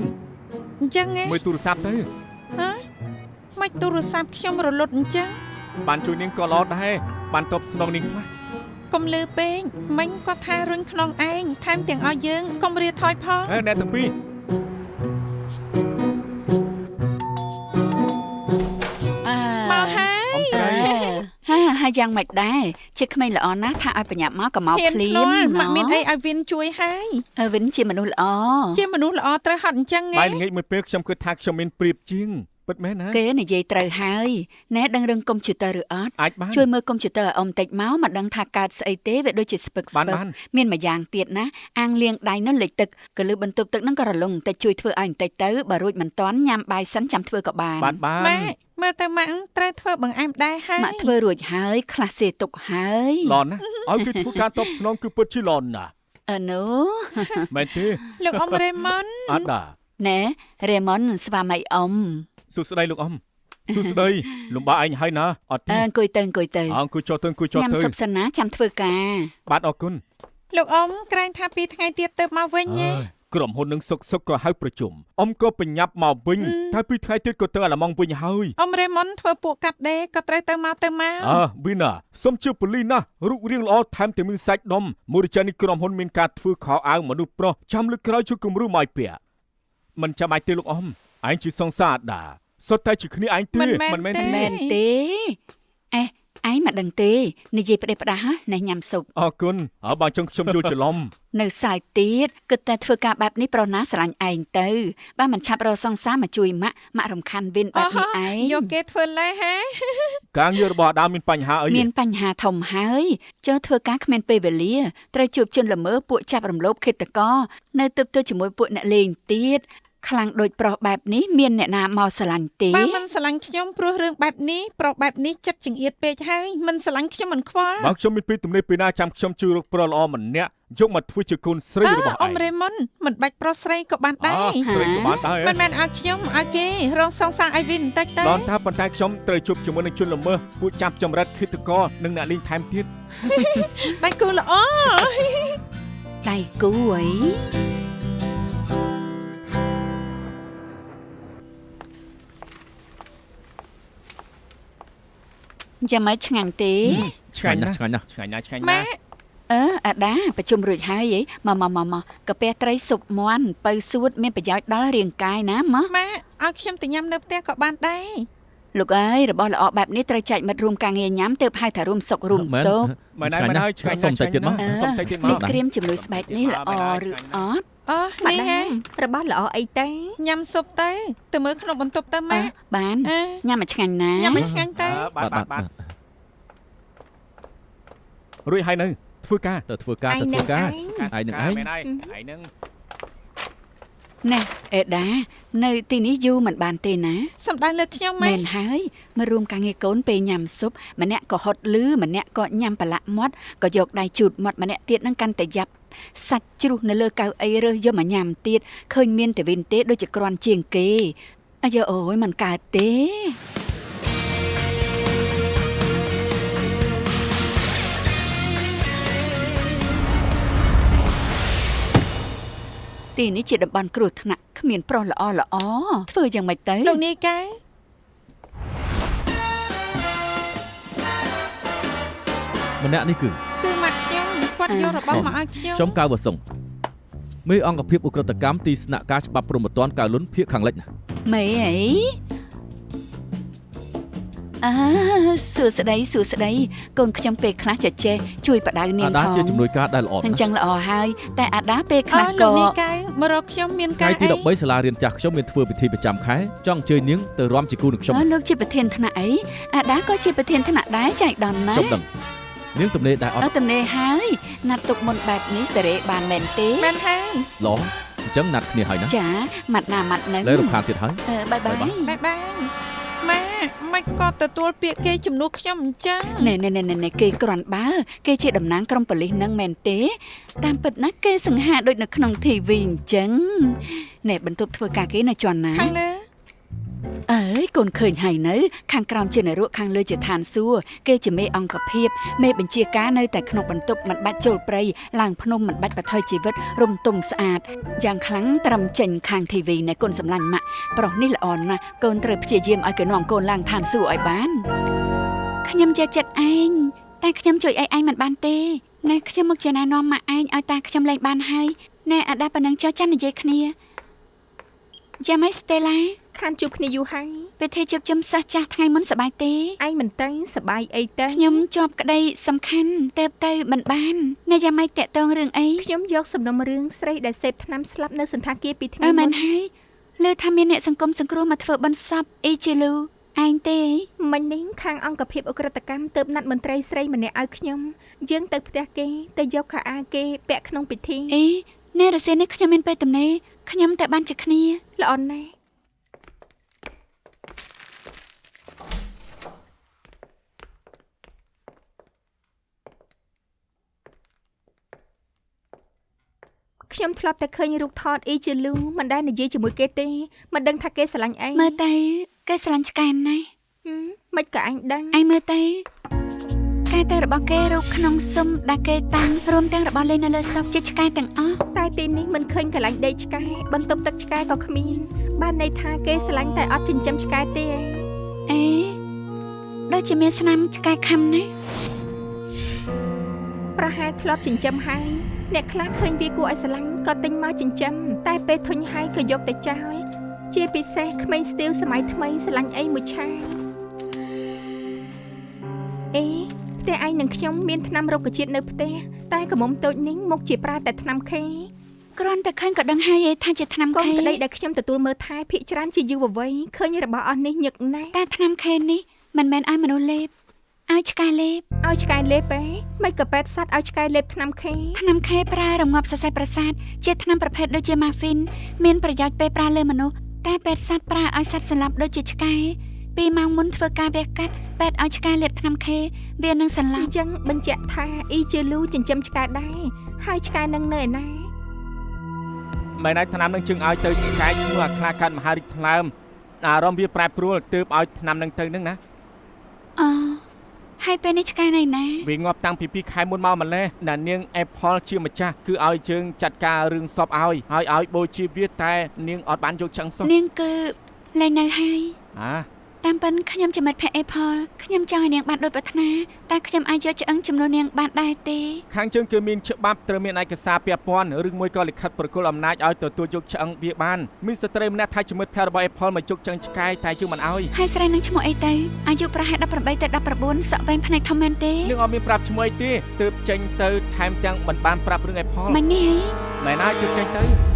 អញ្ចឹងឯង មើលទូរស័ព្ទទៅ ហ៎មិនទូរស័ព្ទខ្ញុំរលត់អញ្ចឹង បានជួយនាងក៏ល្អដែរបានតបស្នងនាងខ្លះ កុំលឺពេកមិញគាត់ថារុញខ្នងឯងថែមទាំងឲ្យយើងកុំរាថយផង ហេអ្នកទាំងពីរ មកហើយ អ៊ំស្រី ហើយយ៉ាងម៉េចដែរជាក្មេងល្អណាស់ថាឲ្យបញ្ញាប់មកក៏មកភ្លាម ម៉ាក់មានអីឲ្យវិនជួយហើយ វិនជាមនុស្សល្អ ជាមនុស្សល្អត្រូវហត់អញ្ចឹង បាយល្ងាចមួយពេលខ្ញុំគិតថាខ្ញុំមានប្រៀបជាងពិតមែនណា គេនិយាយត្រូវហើយណែដឹងរឿងកុំព្យូទ័រឬអត់ អាចបាន ជួយមើលកុំព្យូទ័រឲ្យអ៊ំតិចមកមកដឹងថាកើតស្អីទេវាដូចជាស្ពឹក បានបាន មានមួយយ៉ាងទៀតណាអាងលាងដៃនោះលិចទឹកក៏លឺបន្ទប់ទឹកហ្នឹងក៏រលុងតែជួយធ្វើឲ្យបន្តិចទៅបើរួចមិនតាន់ញ៉ាំបាយសិនចាំធ្វើក៏បាន បានបាន ម៉ាក់មើលទៅម៉ាក់ត្រូវធ្វើបង្អែមដែរហើយ ម៉ាក់ធ្វើរួចហើយខ្លះសេទុកហើយ ល្អណាស់ឲ្យគេធ្វើការតបស្នងគឺពិតជាល្អណាស់ អឺណូ មែនទេ លោកអ៊ំរេម៉ុន អត់ដា ណែរេម៉ុនស្វាមីអ៊ំ សួស្ដីលោកអ៊ំសួស្ដីលំបាកឯងហើយណាអត់ទេ អង្គុយទៅ អង្គុយចុះទៅអង្គុយចុះ ញ៉ាំ ទៅ សុបសិនណាចាំធ្វើការ បាទអរគុណ លោកអ៊ំក្រែងថា2ថ្ងៃទៀតទៅមកវិញណា ក្រុមហ៊ុននឹងសុកក៏ហៅប្រជុំអ៊ំក៏បញ្ញាប់មកវិញតែ2ថ្ងៃទៀតក៏ទៅអាឡម៉ង់វិញហើយ អ៊ំរេម៉ុនធ្វើពួកកាត់ដេរក៏ត្រូវទៅមក វីណាសុំជឿប៉ូលីសណារូបរាងល្អថែមទាំងមានសាច់ដុំមូរិចានេះក្រុមហ៊ុនមានការធ្វើខោអាវមនុស្សប្រុសចាំលើកក្រោយជួយគំរូមកឲ្យពាក់ មិនចាំបាច់ទេលោកអ៊ំឯងជាសង្សារដាសុទ្ធតែជាគ្នាឯងទេ មិនមែនទេ មែនទេអេឯងមិនដឹងទេនិយាយផ្ដេសផ្ដាស់ណែញ៉ាំស៊ុប អរគុណបើចង់ខ្ញុំយល់ច្រឡំ នៅខ្សែទៀតគិតតែធ្វើការបែបនេះប្រណាស្រឡាញ់ឯងទៅបើមិនឆាប់រកសង្សារមកជួយម៉ាក់រំខានវិនបែបនេះឯង យកគេធ្វើលេហេ ការងាររបស់អាដាមមានបញ្ហាអី មានបញ្ហាធំហើយចូលធ្វើការគ្មានពេលវេលាត្រូវជួបជនល្មើពួកចាប់រំលោភឃាតករនៅទើបទៅជាមួយពួកអ្នកលេងទៀតខ្លាំងដូចប្រុសបែបនេះមានអ្នកណាមកស្រឡាញ់ទេ បើមិនស្រឡាញ់ខ្ញុំព្រោះរឿងបែបនេះប្រុសបែបនេះចិត្តចង្អៀតពេកហើយមិនស្រឡាញ់ខ្ញុំមិនខ្វល់ បើខ្ញុំមានពេលទំនេរពេលណាចាំខ្ញុំជួយរកប្រុសល្អម្នាក់យកមកធ្វើជាកូនស្រីរបស់ អ៊ ឯ ំ ង រេមុនមិនបាច់ប្រុសស្រីក៏បានដែរ ស្រីក៏បានដែរ មិនមែនឲ្យខ្ញុំឲ្យគេរងសងសាឲ្យវិញបន្តិចទៅ ដល់ថាប៉ុន្តែខ្ញុំត្រូវជួបជាមួយនឹងជនល្មើសពួកចាប់ចម្រិតឃាតករនិងអ្នកលេងថែមទៀត ដៃគូល្អ ដៃគូអីចាំមិនឆ្ងាញ់ទេ ឆ្ងាញ់ណាស់ ឆ្ងាញ់ណាស់ ឆ្ងាញ់ណាស់ឆ្ងាញ់ ម៉ែ ណាស់ អាដាប្រជុំរួចហើយមកកាពះត្រីស៊ុបមាន់បើសួតមានប្រយោជន៍ដល់រាងកាយណាមក ម៉ែឲ្យខ្ញុំទៅញ៉ាំនៅផ្ទះក៏បានដែរ លោកអើយរបស់ល្អបែបនេះត្រូវចែកមិត្តរួមការងារញ៉ាំទើបហៅថារួមសុខរួមតោ មិនហើយឆ្ងាញ់ណាស់ សុំតិចទៀតមក សុំតិចទៀតមក នេះក្រៀមជាមួយស្បែកនេះល្អឬអត់ អូ បាត់ នេះ ណា ហេ របស់ល្អអីទេ ញ៉ាំស៊ុបទៅមើលក្នុងបន្ទប់ទៅម៉ែ បាន អើ ញ៉ាំមកឆ្ងាញ់ណា ញ៉ាំមិនឆ្ងាញ់ទៅ បាទរួចហើយនៅធ្វើការ ទៅធ្វើការ ឯង ទៅ នឹង ធ្វើការ ឯង ឯងនឹងឯង មែនហើយឯងនឹង ណែអេដានៅទីនេះយូរមិនបានទេណា សំដៅលើខ្ញុំម៉ែ មែនហើយមករួមការងារកូនពេលញ៉ាំស៊ុបម្នាក់ក៏ហត់លឺម្នាក់ក៏ញ៉ាំប្រឡាក់មាត់ក៏យកដៃជូតមាត់ម្នាក់ទៀតនឹងកាន់តែយ៉ាប់សាច់ជ្រុះនៅលើកៅអីរើសយកមកញ៉ាំទៀតឃើញមានតែវិនទេដូចជាក្រាន់ជាងគេអាយអូយមិនកើតទេទីនេះជាតំបន់គ្រោះថ្នាក់គ្មានប្រុសល្អធ្វើយ៉ាងម៉េចទៅ លោកនាយកែ ម្នាក់នេះគឺ គឺម៉ាក់ខ្ញុំគាត់យករបស់មកឲ្យខ្ញុំ ខ្ញុំកៅវសុងមេអង្គភាពអ ுக ្រិតកម្មទីស្នាក់ការច្បាប់ព្រហ្មទណ្ឌកៅលុនភៀកខាងលិចណា មេអីសួស្ដីកូនខ្ញុំពេលខ្លះចេះជួយបដៅនាង អាដា ផង ជាជំនួយការដែលល្អ អញ្ចឹងល្អហើយតែអាដាពេលខ្លះ លោ ក៏ កនាយកែមករកខ្ញុំមានកា ថ្ងៃ រ ទី អី 13សាលារៀនចាស់ខ្ញុំមានធ្វើពិធីប្រចាំខែចង់អញ្ជើញនាងទៅរាំជាគូនឹងខ្ញុំ លោកជាប្រធានថ្នាក់អីអាដាក៏ជាប្រធានថ្នាក់ដែរចៃដន្យណា ខ្ញុំដឹងនាងទំនេរដែរអត់ តំណេហើយណាត់ទុកមុនបែបនេះសេរីបានមែនទេ មែនហើយ ល្អអញ្ចឹងណាត់គ្នាហើយណា ចាម៉ាត់ណាម៉ាត់នៅ លែរំខានទៀតហើយ បាយបាយ បែបម៉ែមិនគាត់ទទួលពាក្យគេជំនួសខ្ញុំអញ្ចឹង ណែគេគ្រាន់បើគេជាតំណាងក្រុមប៉ូលីសនឹងមែនទេតាមពិតណាស់គេសង្ហាដូចនៅក្នុង TV អញ្ចឹងណែបន្ទប់ធ្វើការគេនៅជាន់ណា ខាងលើ អើយកូនឃើញហើយនៅខាងក្រោមជានរកខាងលើជាឋានសួគ៌គេជាមេអង្គភាពមេបញ្ជាការនៅតែក្នុងបន្ទប់មិនបាច់ចូលព្រៃឡើងភ្នំមិនបាច់បថុយជីវិតរំទុំស្អាតយ៉ាងខ្លាំងត្រឹមចេញខាង TV ណែកូនសម្លាញ់ម៉ាក់ប្រុសនេះល្អណាស់កូនត្រូវព្យាយាមឲ្យគេនាំកូនឡើងឋានសួគ៌ឲ្យបានខ្ញុំចេះចិត្តឯងតែខ្ញុំជួយឯងមិនបានទេណែខ្ញុំមកជាណែនាំម៉ាក់ឯងឲ្យតាខ្ញុំលេងបានហើយណែអាដាប៉ុណ្ណឹងចោះចាំនិយាយគ្នាចាំឲ្យស្តេឡា ខានជួបគ្នាយូរហើយ ពិធីជួបជុំសិស្សចាស់ថ្ងៃមុនសប្បាយទេ ឯងមិនទៅសប្បាយអីទេ ខ្ញុំជាប់ក្តីសំខាន់ទៅមិនបានអ្នកយ៉ាងម៉េចតាក់ទងរឿងអី ខ្ញុំយកសំណុំរឿងស្រីដែលសេពថ្នាំស្លាប់នៅសន្តាគារពីថ្ងៃ មែ មុ ន ន ហើយលើថាមានអ្នកសង្គមសង្គ្រោះមកធ្វើបន់សពអីជាលូឯងទេ មិញនេះខាងអង្គភាពអ ுக ្រិតកម្មទើបណាត់មន្ត្រីស្រីម្នាក់ឲ្យខ្ញុំយើងទៅផ្ទះគេទៅយកខោអាវគេពាក់ក្នុងពិធី អីអ្នករសៀលនេះខ្ញុំមានពេលទំនេរខ្ញុំតែបានជាគ្នា ល្អណាស់ខ្ញុំធ្លាប់តែឃើញរូបថតអ៊ីជាលូមិនដែលនិយាយជាមួយគេទេមិនដឹងថាគេស្រឡាញ់ឯង មើលទៅគេស្រឡាញ់ឆ្កែណាស់ មិនក៏អញដឹង ឯងមើលទៅការទៅរបស់គេរូបក្នុងស៊ុំដែលគេតាំងរួមទាំងរបស់លេងនៅលើតុជាឆ្កែទាំងអស់ តែទីនេះមិនឃើញកន្លែងដេកឆ្កែបន្ទប់ទឹកឆ្កែក៏គ្មានបានន័យថាគេស្រឡាញ់តែអត់ចិញ្ចឹមឆ្កែទេឯង អេដូចជាមានស្នាមឆ្កែខំណាស់ ប្រហែលធ្លាប់ចិញ្ចឹមហើយ អ្នកខ្លះឃើញវាគួរឲ្យស្រឡាញ់ក៏ទិញមកចិញ្ចឹមតែពេលធុញហើយក៏យកទៅចោលជាពិសេសក្មេងស្ទាវសម័យថ្មីស្រឡាញ់អីមួយឆាអេផ្ទះឯងនិងខ្ញុំមានថ្នាំរុក្ខជាតិនៅផ្ទះតែកមុំតូចនេះមុខជាប្រើតែថ្នាំខេគ្រាន់តែឃើញក៏ដឹងហើយថាជាថ្នាំខេកូនក្តីដែលខ្ញុំទទួលមើលថែភាគច្រើនជាយុវវ័យឃើញរបស់អស់នេះញឹកណាស់តែថ្នាំខេនេះមិនមែនឲ្យមនុស្សលេបឲ្យឆ្កែលេបឲ្យឆ្កែលេបទេមិនក៏ពេទ្យសត្វឲ្យឆ្កែលេបថ្នាំខេប្រើរងាប់សរសៃប្រសាទជាថ្នាំប្រភេទដូចជាម៉ាហ្វីនមានប្រយោជន៍ពេលប្រើលើមនុស្សតែពេទ្យសត្វប្រើឲ្យសត្វស្លាប់ដូចជាឆ្កែ2ម៉ោងមុនធ្វើការវះកាត់ពេទ្យឲ្យឆ្កែលេបថ្នាំខេវានឹងសន្លប់អញ្ចឹងបញ្ជាក់ថាអ៊ីជឺលូចិញ្ចឹមឆ្កែដែរហើយឆ្កែនឹងនៅឯណាមែនហើយថ្នាំនឹងជឹងឲ្យទៅឆ្កែឈ្មោះអាខ្លាកាត់មហារីកថ្លើមអារម្មណ៍វាប្រែប្រួលទើបឲ្យថ្នាំនឹងទៅនឹងណាអូហើយពេលនេះឆ្កែនៅណាវាងាប់តាំងពី2ខែមុនមកម្លេះដែលនាង Apple ជាម្ចាស់គឺឲ្យជើងចាត់ការរឿងសពឲ្យបូជាវាតែនាងអត់បានយកឆ្អឹងសោះនាងគឺលែងនៅហើយតាមពិនខ្ញុំជាមិត្តភក្តិ Apple ខ្ញុំចង់ឲ្យនាងបានដូចប្រាថ្នាតែខ្ញុំអាចយកឆ្អឹងចំនួននាងបានដែរទេខាងជើងគឺមានច្បាប់ត្រូវមានឯកសារពាក់ព័ន្ធឬមួយក៏លិខិតប្រគល់អំណាចឲ្យទទួលយកឆ្អឹងវាបានមានស្ត្រីម្នាក់ថាជាមិត្តភក្តិរបស់ Apple មកយកឆ្អឹងឆ្កែតែជើងមិនឲ្យហើយស្រីនឹងឈ្មោះអីទៅអាយុប្រហែល18ទៅ19សក់វែងភ្នែកធំមែនទេនាងអត់មានប្រាប់ឈ្មោះអីទេទើបចេញទៅថែមទាំងមិនបានប្រាប់រឿង Apple មិននេះមែនហើយទើបចេញទៅ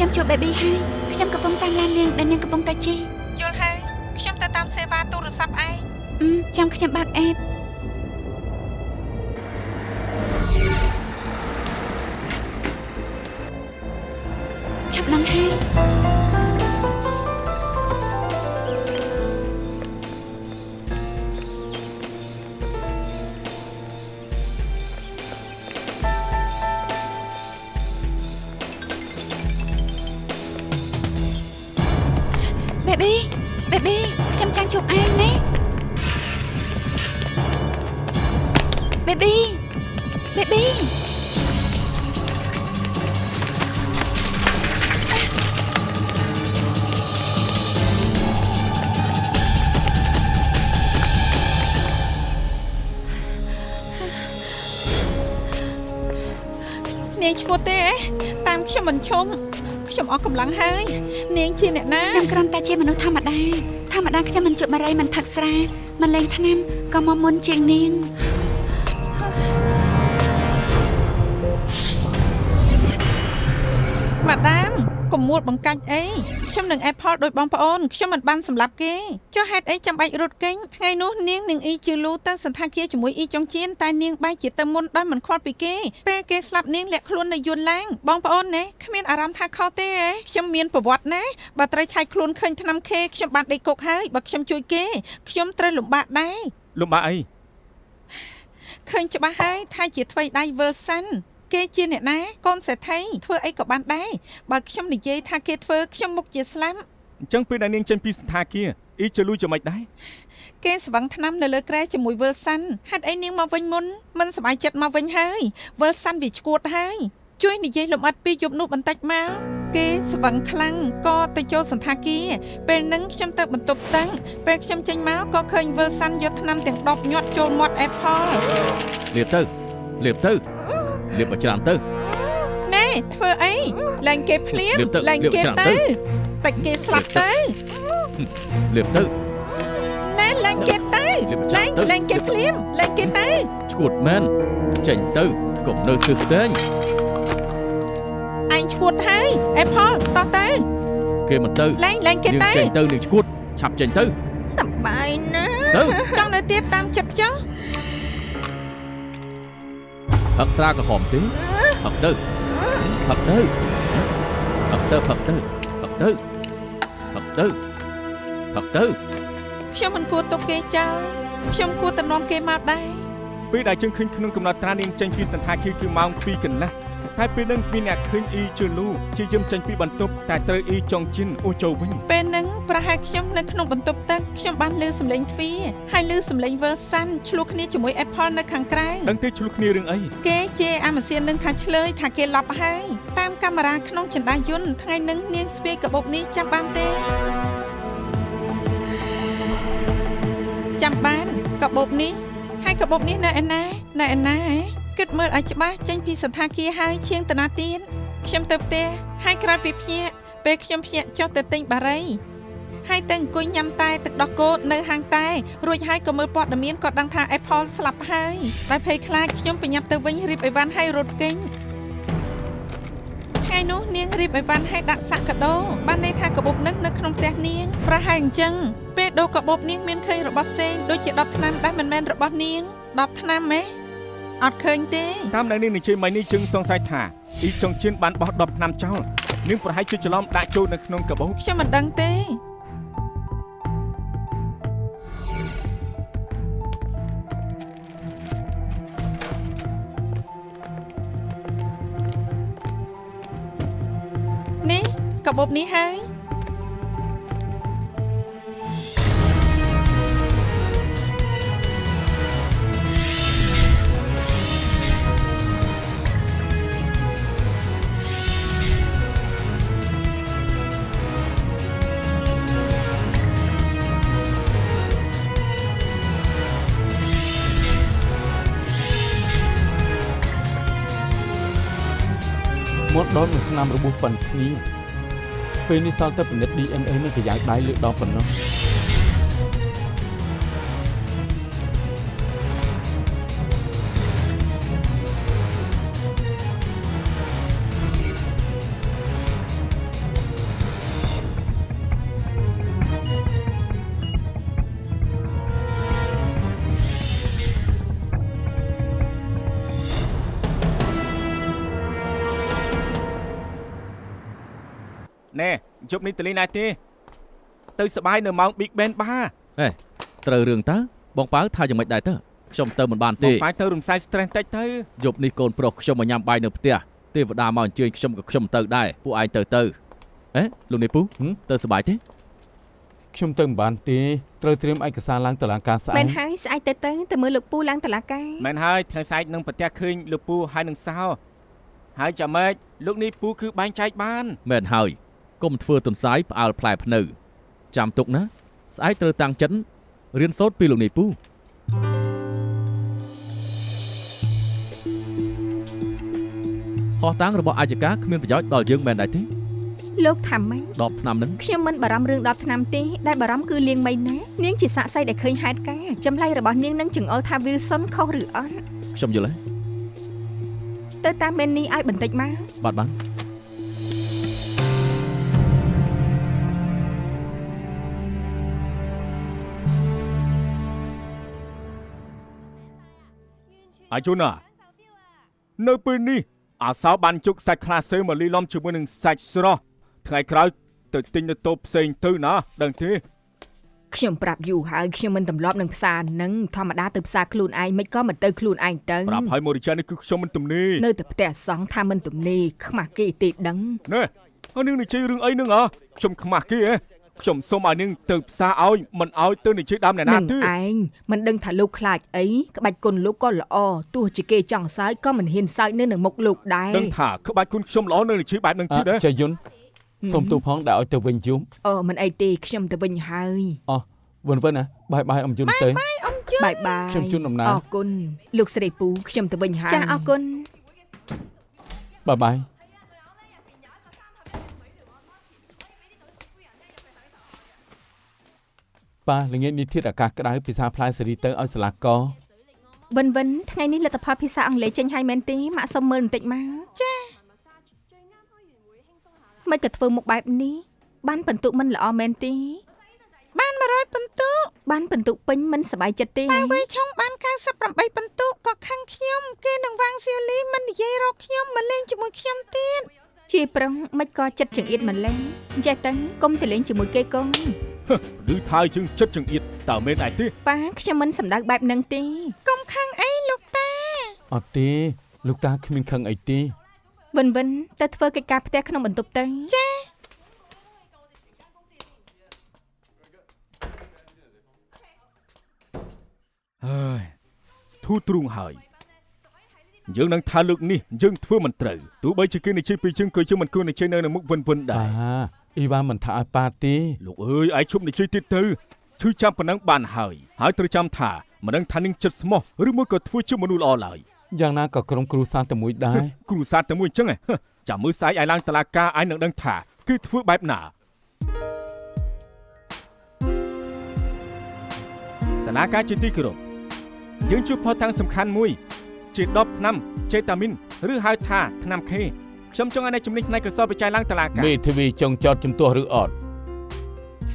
ខ្ញុំជួប baby ហើយខ្ញុំកំពុងតាមឡាននាងដែលនាងកំពុងតែជិះយល់ហើយខ្ញុំទៅតាមសេវាទូរស័ព្ទឯងចាំខ្ញុំបើកអេបឆាប់ឡើងហើយbaby ខ្ញុំចង់ជួបឯងណា baby នាងឈ្មោះទេតាមខ្ញុំមិនឈំខ្ញុំអស់កម្លាំងហើយនាងជាអ្នកណាខ្ញុំគ្រាន់តែជាមនុស្សធម្មតាខ្ញុំមិនជក់បារីមិនផឹកស្រាមិនលេងថ្នាំក៏មកមុនជាងនាងម៉ាដាមកុំមួលបង្កាច់អីខ្ញុំនឹង Apple ដោយបងប្អូនខ្ញុំមិនបានសម្លាប់គេចុះហេតុអីចាំបាច់រត់គេងថ្ងៃនោះនាងនឹងអ៊ីជឺលូទៅសន្តាគារជាមួយអ៊ីចុងជៀនតែនាងបែរជាទៅមុនដោយមិនខ្វល់ពីគេពេលគេស្លាប់នាងលាក់ខ្លួននៅយួនឡាងបងប្អូនណាគ្មានអារម្មណ៍ថាខុសទេខ្ញុំមានប្រវត្តិណាបើត្រូវឆាយខ្លួនឃើញថ្នាំខេខ្ញុំបានដេកគុកហើយបើខ្ញុំជួយគេខ្ញុំត្រូវលំបាកដែរលំបាកអីឃើញច្បាស់ហើយថាជាថ្វីដៃ Wilsonគេជាអ្នកណាកូនសេដ្ឋីធ្វើអីក៏បានដែរបើខ្ញុំនិយាយថាគេធ្វើខ្ញុំមុខជាស្លាប់អញ្ចឹងពេលដែលនាងចេញពីសន្តាគារអ៊ីជឺលូយ៉ាងម៉េចដែរគេស្វឹងថ្នាំនៅលើក្រែជាមួយ Wilson ហេតុអីនាងមកវិញមុនមិនសប្បាយចិត្តមកវិញហើយ Wilson វាឈួតហើយជួយនិយាយលំអិតពីយប់នោះបន្តិចមកគេស្វឹងខ្លាំងក៏ទៅចូលសន្តាគារពេលហ្នឹងខ្ញុំទៅបន្ទប់តឹងពេលខ្ញុំចេញមកក៏ឃើញ Wilson យកថ្នាំទាំង10ញាត់ចូលមាត់ Apple លាបទៅលាបឲ្យច្រើនទៅណែធ្វើអីឡើងគេភ្លាមឡើងគេទៅតែគេស្លាប់ទៅលាបទៅណែឡើងគេទៅឡើងគេភ្លាមឡើងគេទៅឈួតមែនចេញទៅកុំនៅទិសតែងអញឈួតហើយ Apple តោះទៅគេមិនទៅឡើងគេទៅចេញទៅនឹងឈួតឆាប់ចេញទៅសប្បាយណាទៅចង់នៅទៀតតាមចិត្តចុះហ ផឹកស្រាក្រហមទេផឹកទៅផឹកទៅផឹកទៅផឹកទៅផឹកទៅផឹកទៅផឹកទៅ ខ្ញុំមិនគួរទុកគេចោលខ្ញុំគួរតែនាំគេមកដែរ ពេលដែលយើងឃើញក្នុងកំណត់ត្រានាងចេញពីសន្តាគារគឺម៉ោង 2 កន្លះតែពេលនឹងមានអ្នកឃើញអ៊ីជឺលូជាយាមចេញពីបន្ទប់តែត្រូវអ៊ីចុងជីនអូចូលវិញ ពេលហ្នឹងប្រហែលខ្ញុំនៅក្នុងបន្ទប់ទឹកខ្ញុំបានឮសំឡេងទ្វារហើយឮសំឡេង Wilson ឆ្លោះគ្នាជាមួយ Apple នៅខាងក្រៅ ដឹងទេឆ្លោះគ្នារឿងអី គេជេរអាម៉ាស៊ីននឹងថាឆ្លើយថាគេឡប់ហើយតាមកាមេរ៉ាក្នុងចន្ទាយន្តថ្ងៃហ្នឹងនាងស្ពាយកាបូបនេះចាំបានទេចាំបានកាបូបនេះហើយកាបូបនេះនៅឯណាហ៎គិតមើលឲ្យច្បាស់ចេញពីសន្តាគារហើយឈៀងតាណាទៀតខ្ញុំទៅផ្ទះហើយក្រោយពីភ្ញាក់ពេលខ្ញុំភ្ញាក់ចុះទៅទិញបារីហើយទៅអង្គុយញ៉ាំតែទឹកដោះគោនៅហាងតែរួចហើយក៏មើលព័ត៌មានក៏ដឹងថា Apple ស្លាប់ហើយតែភ័យខ្លាចខ្ញុំប្រញាប់ទៅវិញរៀបអីវ៉ាន់ហើយរត់គេងថ្ងៃនោះនាងរៀបអីវ៉ាន់ហើយដាក់សាក់កាដូបានន័យថាកាបូបនឹងនៅក្នុងផ្ទះនាងប្រហែលអញ្ចឹងពេលដូរកាបូបនាងមានឃើញរបស់ផ្សេងដូចជា10ថ្នាំដែលមិនមែនរបស់នាង10ថ្នាំហ៎អត់ឃើញទេ តាមដែលនាងនិយាយមកនេះយើងសង្ស័យថាអ៊ីចុងជីនបានបោះ10ថ្នាំចោលនាងប្រហែលជាច្រឡំដាក់ចូលនៅក្នុងកាបូប ខ្ញុំមិនដឹងទេនេះកាបូបនេះហើយ មកដល់នឹងស្នាមរបួសប៉ុនគ្នាពេលនេះសល់តែពិនិត្យ DNA និងប្រយោជន៍ដៃលើដងប៉ុណ្ណោះណែជប់នេះទៅលេងណាទេទៅសបាយនៅម៉ោង Big Ben បា ហេត្រូវរឿងតើបងប៉ៅថាយ៉ាងម៉េចដែរតើខ្ញុំទៅមិនបានទេ បងបាយទៅរំសាយ stress តិចទៅ យប់នេះកូនប្រុសខ្ញុំមកញ៉ាំបាយនៅផ្ទះទេវតាមកអញ្ជើញខ្ញុំក៏ខ្ញុំទៅដែរពួកឯងទៅហេលោកនេះពូទៅសបាយទេ ខ្ញុំទៅមិនបានទេត្រូវត្រៀមឯកសារឡើងតុលាការស្អែក មែនហើយស្អែកទៅមើលលោកពូឡើងតុលាការ មែនហើយថ្ងៃស្អែកនឹងប្រទះឃើញលោកពូហើយនឹងសោហើយចាំម៉េចលោកនេះពូគឺបែងចែកបាន មែនហើយកុំធ្វើទន្សាយផ្អើលផ្លែភ្នៅចាំទុកណាស្អែកត្រូវតាំងចិត្តរៀនសូត្រពីលោកនេះពូផោះតាំងរបស់អាយកាគ្មានប្រយោជន៍ដល់យើងមែនដែរទេ លោកថាម៉េច 10ឆ្នាំហ្នឹង ខ្ញុំមិនបារម្ភរឿង10ឆ្នាំទេដែលបារម្ភគឺលៀងមីណានាងជាសាក្សីដែលឃើញហេតុការណ៍ចម្លែករបស់នាងនឹងចង្អុលថា Wilson ខុសឬអត់ ខ្ញុំយល់ហើយ ទៅតាមមែននេះឲ្យបន្តិចមក បាទអាយូណានៅពេលនេះអាសោបានជុកសាច់ខ្លាសេមកលីឡំជាមួយនឹងសាច់ស្រស់ថ្ងៃក្រោយទៅទិញនៅតូបផ្សេងទៅណាដឹងទេ ខ្ញុំប្រាប់យូរហើយខ្ញុំមិនទម្លាប់នឹងផ្សារនឹងធម្មតាទៅផ្សារខ្លួនឯងមិនក៏មិនទៅខ្លួនឯងទៅ ប្រាប់ឲ្យមូរិចានេះគឺខ្ញុំមិនទំនេរ នៅតែផ្ទះសង់ថាមិនទំនេរខ្មាស់គេទេដឹង ណែហើយនឹងនិយាយរឿងអីហ្នឹងខ្ញុំខ្មាស់គេហ៎ខ្ញុំសុំឲ្យនឹងទៅផ្សារឲ្យមិនឲ្យទៅនិយាយដើមអ្នកណា នឹង ទេ ឯងមិនដឹងថាលោកខ្លាចអីក្បាច់គុណលោកក៏ល្អទោះជាគេចង់សើចក៏មិនហ៊ានសើចនៅនឹងមុខលោកដែរ ដឹងថាក្បាច់គុណខ្ញុំល្អនៅនិយាយបែបហ្នឹងទៀត ចៃយុនសូមទូផងដាក់ឲ្យទៅវិញយំ អូមិនអីទេខ្ញុំទៅវិញហើយ វិនណាបាយអំយុនទៅ បាយបាយ ខ្ញុំជូនដំណើរ អរគុណលោកស្រីពូខ្ញុំទៅវិញហើយចាអរគុណ បាយប៉ាល្ងាចនេះធាតុអាកាសក្តៅពិសាផ្លែសេរីទៅឲ្យសាឡាក វិនថ្ងៃនេះលទ្ធផលភាសាអង់គ្លេសចេញហើយមែនទេម៉ាក់សុំមើលបន្តិចមកចាមិនក៏ធ្វើមុខបែបនេះបានបន្ទុកមិនល្អមែនទេ បាន 100បន្ទុក បានបន្ទុកពេញមិនសប្បាយចិត្តទេ បើវ័យឆុងបាន98បន្ទុកក៏ខឹងខ្ញុំគេនឹងវាងសៀវលីមិននិយាយរកខ្ញុំមកលេងជាមួយខ្ញុំទៀត ជាប្រុងមិនក៏ចិត្តចង្អៀតម្លេះចេះទៅកុំទៅលេងជាមួយគេកូន ឬថាយើងចិត្តចង្អៀតតើមែនឯទេ ប៉ាខ្ញុំមិនសម្ដៅបែបហ្នឹងទេ កុំខឹងអីលោកតា អត់ទេលោកតាគ្មានខឹងអីទេ វិនទៅធ្វើកិច្ចការផ្ទះក្នុងបន្ទប់ទៅ ហើយធូរទ្រូងហើយយើងនឹងថាលើកនេះយើងធ្វើមិនត្រូវទោះបីជាគេនិយាយពីយើងក៏យើងមិនគួរនិយាយនៅមុខវិនដែរ អ៊ីវ៉ាមិនថាឲ្យប៉ាទេ លោកអើយឯងឈប់និយាយទៀតទៅឈឺចាំប៉ុណ្ណឹងបានហើយត្រូវចាំថាមិនដឹងថានឹងចិត្តស្មោះឬមួយក៏ធ្វើជាមនុស្សល្អឡើយ យ៉ាងណាក៏ក្រុមគ្រួសារតែមួយដែរ គ្រូសាស្ត្រតែមួយអញ្ចឹងចាំមើលស្អែកឯងឡើងតឡាការឯងនឹងដឹងថាគឺធ្វើបែបណាតឡាការជាទីគោរពយើងជួបផុសតាំងសំខាន់មួយជា10ថ្នាំចេតាមីនឬហៅថាថ្នាំខេខ្ញុំចង់ឲ្យអ្នកជំនាញផ្នែកកសលវិច័យឡើងតឡាការ មេធាវីចង់ចោទជំទាស់ឬអត់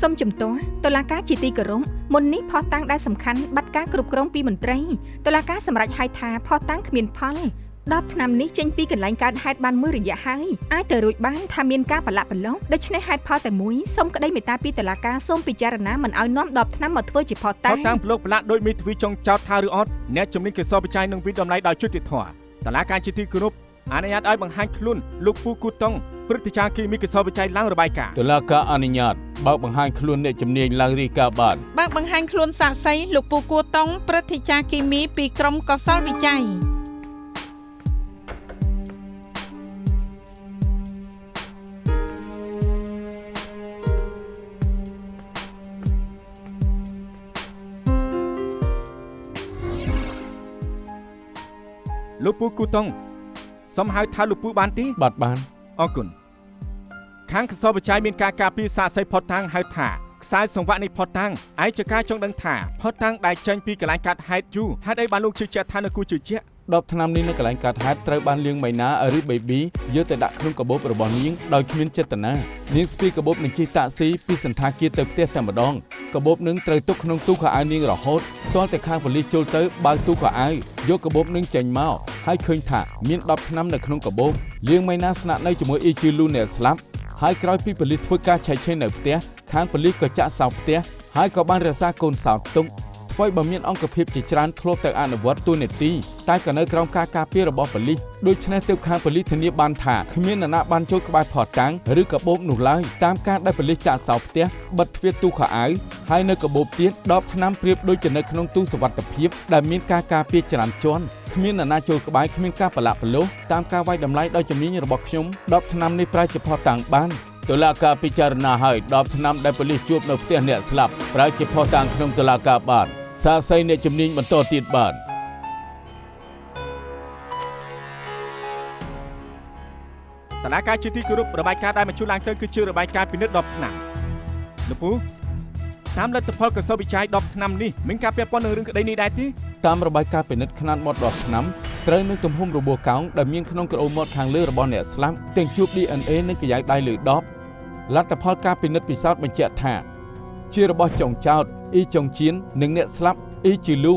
សូមជំទាស់តុលាការជាទីគោរពមុននេះផុសតាំងដែលសំខាន់បាត់ការគ្រប់គ្រងពីមន្ត្រីតុលាការសម្រេចហៅថាផុសតាំងគ្មានផល10ឆ្នាំនេះចេញពីកន្លែងកើតហេតុបានមួយរយៈហើយអាចទៅរួចបានថាមានការប្រឡាក់ប្រឡោះដូច្នេះហេតុផលតែមួយសូមក្តីមេត្តាពីតុលាការសូមពិចារណាមិនឲ្យនាំ10ឆ្នាំមកធ្វើជាផុសតាំង តាមប្លុកប្រឡាក់ដោយមេធាវីចង់ចោទថាឬអត់អ្នកជំនាញកសលវិច័យនឹងវិដំឡៃដោយយុត្តិធម៌តឡាការជាទីគោរពអនុញ្ញាតឲ្យបង្ហាញខ្លួនលោកពូគូតុងព្រឹទ្ធាចារ្យគីមីកសលវិច័យឡើងរបាយការណ៍ តុលាការអនុញ្ញាតបើកបង្ហាញខ្លួនអ្នកជំនាញឡើងរាយការណ៍បាន បើកបង្ហាញខ្លួនសាក្សីលោកពូគួតុងព្រឹទ្ធាចារ្យគីមីពីក្រុមកសលវិច័យ លោកពូគូតុងសំហៅថាលោកពូបានទេ បាត់បាន អរគុណខាងកសលវិច័យមានការការពារសាកសីផុតតាំងហៅថាខ្សែសង្វាក់នៃផុតតាំងឯកការចង់ដឹងថាផុតតាំងដែលចេញពីកន្លែងកាត់ហេតុយូរហេតុអីបានលោកជឿជាក់ថានៅគូជឿជាក់ 10ឆ្នាំនេះនៅកន្លែងកាត់ហេតុត្រូវបានលាងមីណាឬ baby យកទៅដាក់ក្នុងកាបូបរបស់នាងដោយគ្មានចេតនានាងស្ពីកាបូបនឹងជិះតាក់ស៊ីពីសន្តាគារទៅផ្ទះតែម្ដងកាបូបនឹងត្រូវទុកក្នុងទូខោអាវនាងរហូតទាល់តែខាងប៉ូលីសចូលទៅបើកទូខោអាវយកកាបូបនឹងចេញមកហើយឃើញថាមាន10ឆ្នាំនៅក្នុងកាបូបលាងមីណាស្នាក់នៅជាមួយអ៊ីជីលូអ្នកស្លាប់ហើយក្រោយពីប៉ូលីសធ្វើការឆែកឆេរនៅផ្ទះខាងប៉ូលីសក៏ចាក់សោផ្ទះហើយក៏បានរក្សាកូនសោទុក អ្វីបើមានអង្គភាពជាច្រើនធ្លាប់ទៅអនុវត្តទូនាទីតែក៏នៅក្រោមការការពាររបស់ប៉ូលីសដូច្នេះទើបខាងប៉ូលីសធានាបានថាគ្មាននរណាបានចូលក្បែរផតតាំងឬកាបូបនោះឡើយតាមការដែលប៉ូលីសចាក់សោផ្ទះបិទទ្វារទូខោអាវហើយនៅកាបូបទៀត10ឆ្នាំប្រៀបដូចជានៅក្នុងទូសុវត្ថិភាពដែលមានការការពារច្រើនជាន់គ្មាននរណាចូលក្បែរគ្មានការប្រឡាក់ប្រឡោះតាមការវាយតម្លៃដោយជំនាញរបស់ខ្ញុំ10ឆ្នាំនេះប្រែជាផតតាំងបាន តុលាការពិចារណាឲ្យ10ឆ្នាំដែលប៉ូលីសជួបនៅផ្ទះអ្នកស្លាប់ប្រែជាផុសតាំងក្នុងតុលាការបានសាកសីអ្នកជំនាញបន្តទៀតបាន តឡាការជាទីគោរពរបាយការណ៍ដែលបញ្ជូនឡើងទៅគឺជារបាយការណ៍ពិនិត្យ10ឆ្នាំលោកពូតាមលទ្ធផលកសលវិច័យ10ឆ្នាំនេះមានការពាក់ព័ន្ធនឹងរឿងក្តីនេះដែរទេ តាមរបាយការណ៍ពិនិត្យខ្នាតមាត់10ឆ្នាំត្រូវនឹងទំហំរបួសកោងដែលមានក្នុងក្រអូបមាត់ខាងលើរបស់អ្នកស្លាប់ទាំងជួប DNA និងកាយ៉ៅដៃលើ10លទ្ធផលការពិនិត្យពិសោធន៍បញ្ជាក់ថាជារបស់ចុងចោតអ៊ីចុងជៀននិងអ្នកស្លាប់អ៊ីជីលូ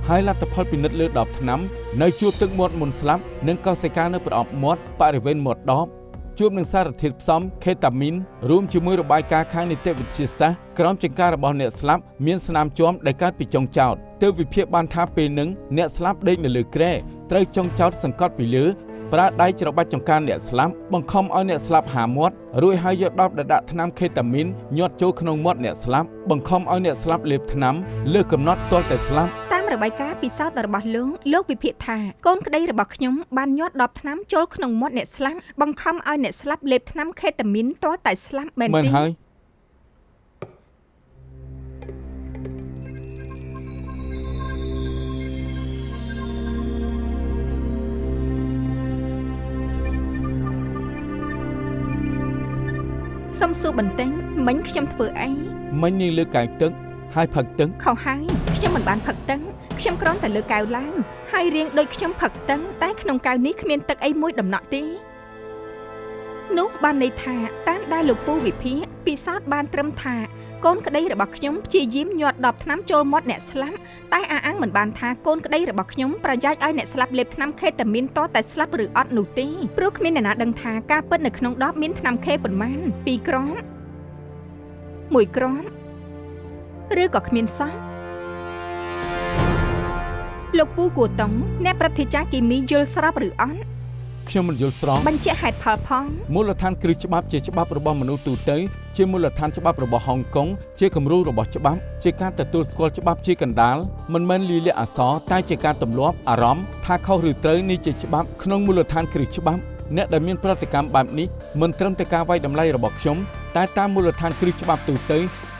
ហើយលទ្ធផលពិនិត្យលើ10ឆ្នាំនៅជួបទឹកមាត់មុនស្លាប់និងកោសិកានៅប្រអប់មាត់បរិវេណមាត់10ជួបនឹងសារធាតុផ្សំខេតាមីនរួមជាមួយរបាយការណ៍ខាងនីតិវិទ្យាសាស្ត្រក្រោមចង្ការរបស់អ្នកស្លាប់មានស្នាមជាំដែលកើតពីចុងចោតទើបវិភាគបានថាពេលនឹងអ្នកស្លាប់ដេកនៅលើគ្រែត្រូវចុងចោតសង្កត់ពីលើប្រើដៃច្របាច់ចង្កានអ្នកស្លាប់បង្ខំឲ្យអ្នកស្លាប់ហាមាត់រួចហើយយកដបដាក់ថ្នាំខេតាមីនញាត់ចូលក្នុងមាត់អ្នកស្លាប់បង្ខំឲ្យអ្នកស្លាប់លេបថ្នាំលើកំណត់ទាល់តែស្លាប់ តាមរបាយការណ៍ពិសោធន៍របស់លោកវិភាគថាកូនក្តីរបស់ខ្ញុំបានញាត់10ឆ្នាំចូលក្នុងមាត់អ្នកស្លាប់បង្ខំឲ្យអ្នកស្លាប់លេបថ្នាំខេតាមីនទាល់តែស្លាប់មែនទេ មែនហើយ សុំសួរបន្តិចមិញខ្ញុំធ្វើអី មិញនាងលើកែវទឹកហើយផឹកទឹក ខុសហើយខ្ញុំមិនបានផឹកទឹកខ្ញុំគ្រាន់តែលើកកែវឡើងហើយរៀងដូចខ្ញុំផឹកទឹកតែក្នុងកែវនេះគ្មានទឹកអីមួយដំណក់ទេ នោះបានន័យថាតាមដែលលោកពូវិភាពិសោធន៍បានត្រឹមថាកូនក្តីរបស់ខ្ញុំព្យាយាមញាត់10ថ្នាំចូលមាត់អ្នកស្លាប់តែអាអាំងមិនបានថាកូនក្តីរបស់ខ្ញុំប្រយោជន៍ឲ្យអ្នកស្លាប់លេបថ្នាំខេតាមីនតតែស្លាប់ឬអត់នោះទេព្រោះគ្មានអ្នកណាដឹងថាការពិតនៅក្នុង10មានថ្នាំខេប៉ុន្មាន2ក្រម1ក្រមឬក៏គ្មានសោះលោកពូគួតុងអ្នកប្រតិចារគីមីយល់ស្របឬអត់ខ្ញុំមិនយល់ស្របបញ្ជាក់ហេតុផលផងមូលដ្ឋានគ្រឹះច្បាប់ជាច្បាប់របស់មនុស្សទូទៅជាមូលដ្ឋានច្បាប់របស់ហុងកុងជាគំរូរបស់ច្បាប់ជាការទទួលស្គាល់ច្បាប់ជាកណ្ដាលមិនមែនលីលាអក្សរតែជាការទម្លាប់អារម្មណ៍ថាខុសឬត្រូវនេះជាច្បាប់ក្នុងមូលដ្ឋានគ្រឹះច្បាប់អ្នកដែលមានប្រតិកម្មបែបនេះមិនត្រឹមតែការវាយតម្លៃរបស់ខ្ញុំតែតាមមូលដ្ឋានគ្រឹះច្បាប់ទូទៅ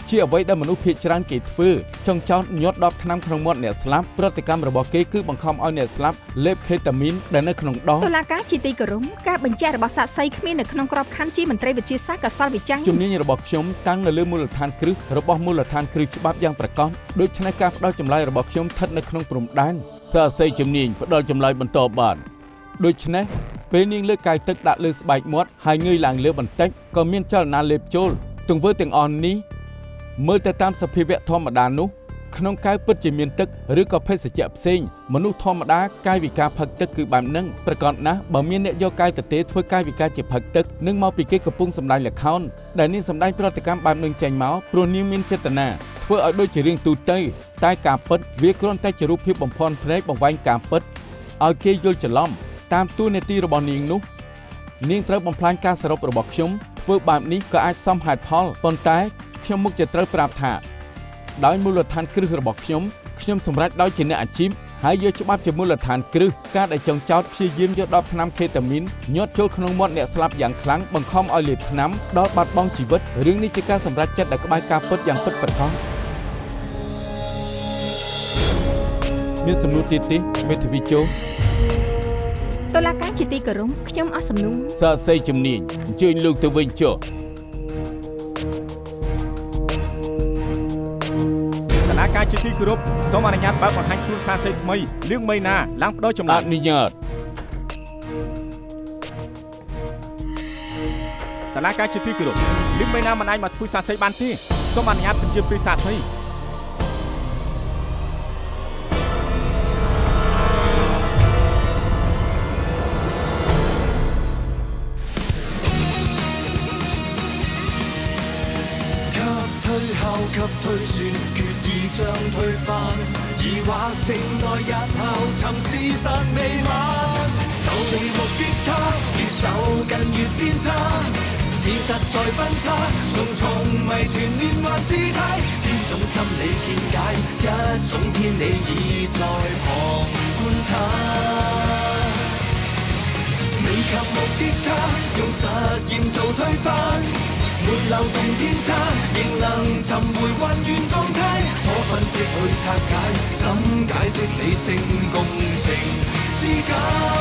ជាអ្វីដែលមនុស្សភាគច្រើនគេធ្វើចង់ចោទញាត់10ថ្នាំក្នុងមាត់អ្នកស្លាប់ប្រតិកម្មរបស់គេគឺបង្ខំឲ្យអ្នកស្លាប់លេបខេតាមីនដែលនៅក្នុងដបតុលាការជាទីគោរពការបញ្ជាក់របស់សាក្សីគ្មាននៅក្នុងក្របខ័ណ្ឌជាមន្ត្រីវិទ្យាសាស្ត្រកសលវិច័យជំនាញរបស់ខ្ញុំតាំងនៅលើមូលដ្ឋានគ្រឹះរបស់មូលដ្ឋានគ្រឹះច្បាប់យ៉ាងប្រកបដូច្នេះការផ្ដល់ចម្លើយរបស់ខ្ញុំស្ថិតនៅក្នុងព្រំដែនសាក្សីជំនាញផ្ដល់ចម្លើយបន្តបានដូច្នេះពេលនាងលើកកាយទឹកដាក់លើស្បែកមាត់ហើយងើយឡើងលើបន្តិចក៏មានចលនាលេបចូលទង្វើទាំងអស់នេះមើលទៅតាមសភាវៈធម្មតានោះក្នុងកាយពិតជាមានទឹកឬក៏ភេសជ្ជៈផ្សេងមនុស្សធម្មតាកាយវិការផឹកទឹកគឺបែបហ្នឹងប្រកបណាស់បើមានអ្នកយកកាយទទេធ្វើកាយវិការជាផឹកទឹកនឹងមកពីគេកំពុងសម្ដែងល្ខោនដែលនាងសម្ដែងប្រតិកម្មបែបនឹងចេញមកព្រោះនាងមានចេតនាធ្វើឲ្យដូចជារឿងទូទៅតែការពិតវាគ្រាន់តែជារូបភាពបំផន់ភ្នែកបង្វែងការពិតឲ្យគេយល់ច្រឡំតាមតួនាទីរបស់នាងនោះនាងត្រូវបំផ្លាញការសរុបរបស់ខ្ញុំធ្វើបែបនេះក៏អាចសមហេតុផលប៉ុន្តែខ្ញុំមុខជាត្រូវប្រាប់ថាដោយមូលដ្ឋានគ្រឹះរបស់ខ្ញុំសម្រេចដោយជាអ្នកអាជីពហើយយកច្បាប់ជាមូលដ្ឋានគ្រឹះការដែលចង់ចោទព្យាយាមយក10ថ្នាំខេតាមីនញាត់ចូលក្នុងមាត់អ្នកស្លាប់យ៉ាងខ្លាំងបង្ខំឲ្យលេបថ្នាំដល់បាត់បង់ជីវិតរឿងនេះជាការសម្រេចចិត្តដែលក្បែរការពិតយ៉ាងពិតប្រាកដមានសំណួរទៀតទេមេធាវីជូតុលាការជាទីគោរពខ្ញុំអស់សំណួរសាក្សីជំនាញអញ្ជើញលោកទៅវិញចុះការជាទីគោរពសូមអនុញ្ញាតបើកបង្ហាញខ្លួនសាក្សីថ្មីលឿងមីណាឡើងផ្ដោចម្លើយអនុញ្ញាតតឡាការជាទីគោរពលឿងមីណាមិនអាចមកធ្វើសាក្សីបានទេសូមអនុញ្ញាតបញ្ជាពេលសាក្សី給推算決意將推翻，疑惑靜待日後尋事實未晚，就地目擊他，越走近越變差，事實在分岔，重重謎團連環試態，千種心理見解，一種天理已在旁觀他，未及目擊他，用實驗做推翻。沒漏洞偏差，仍能尋回混亂狀態，可分析去拆解，怎解釋理性共情之間？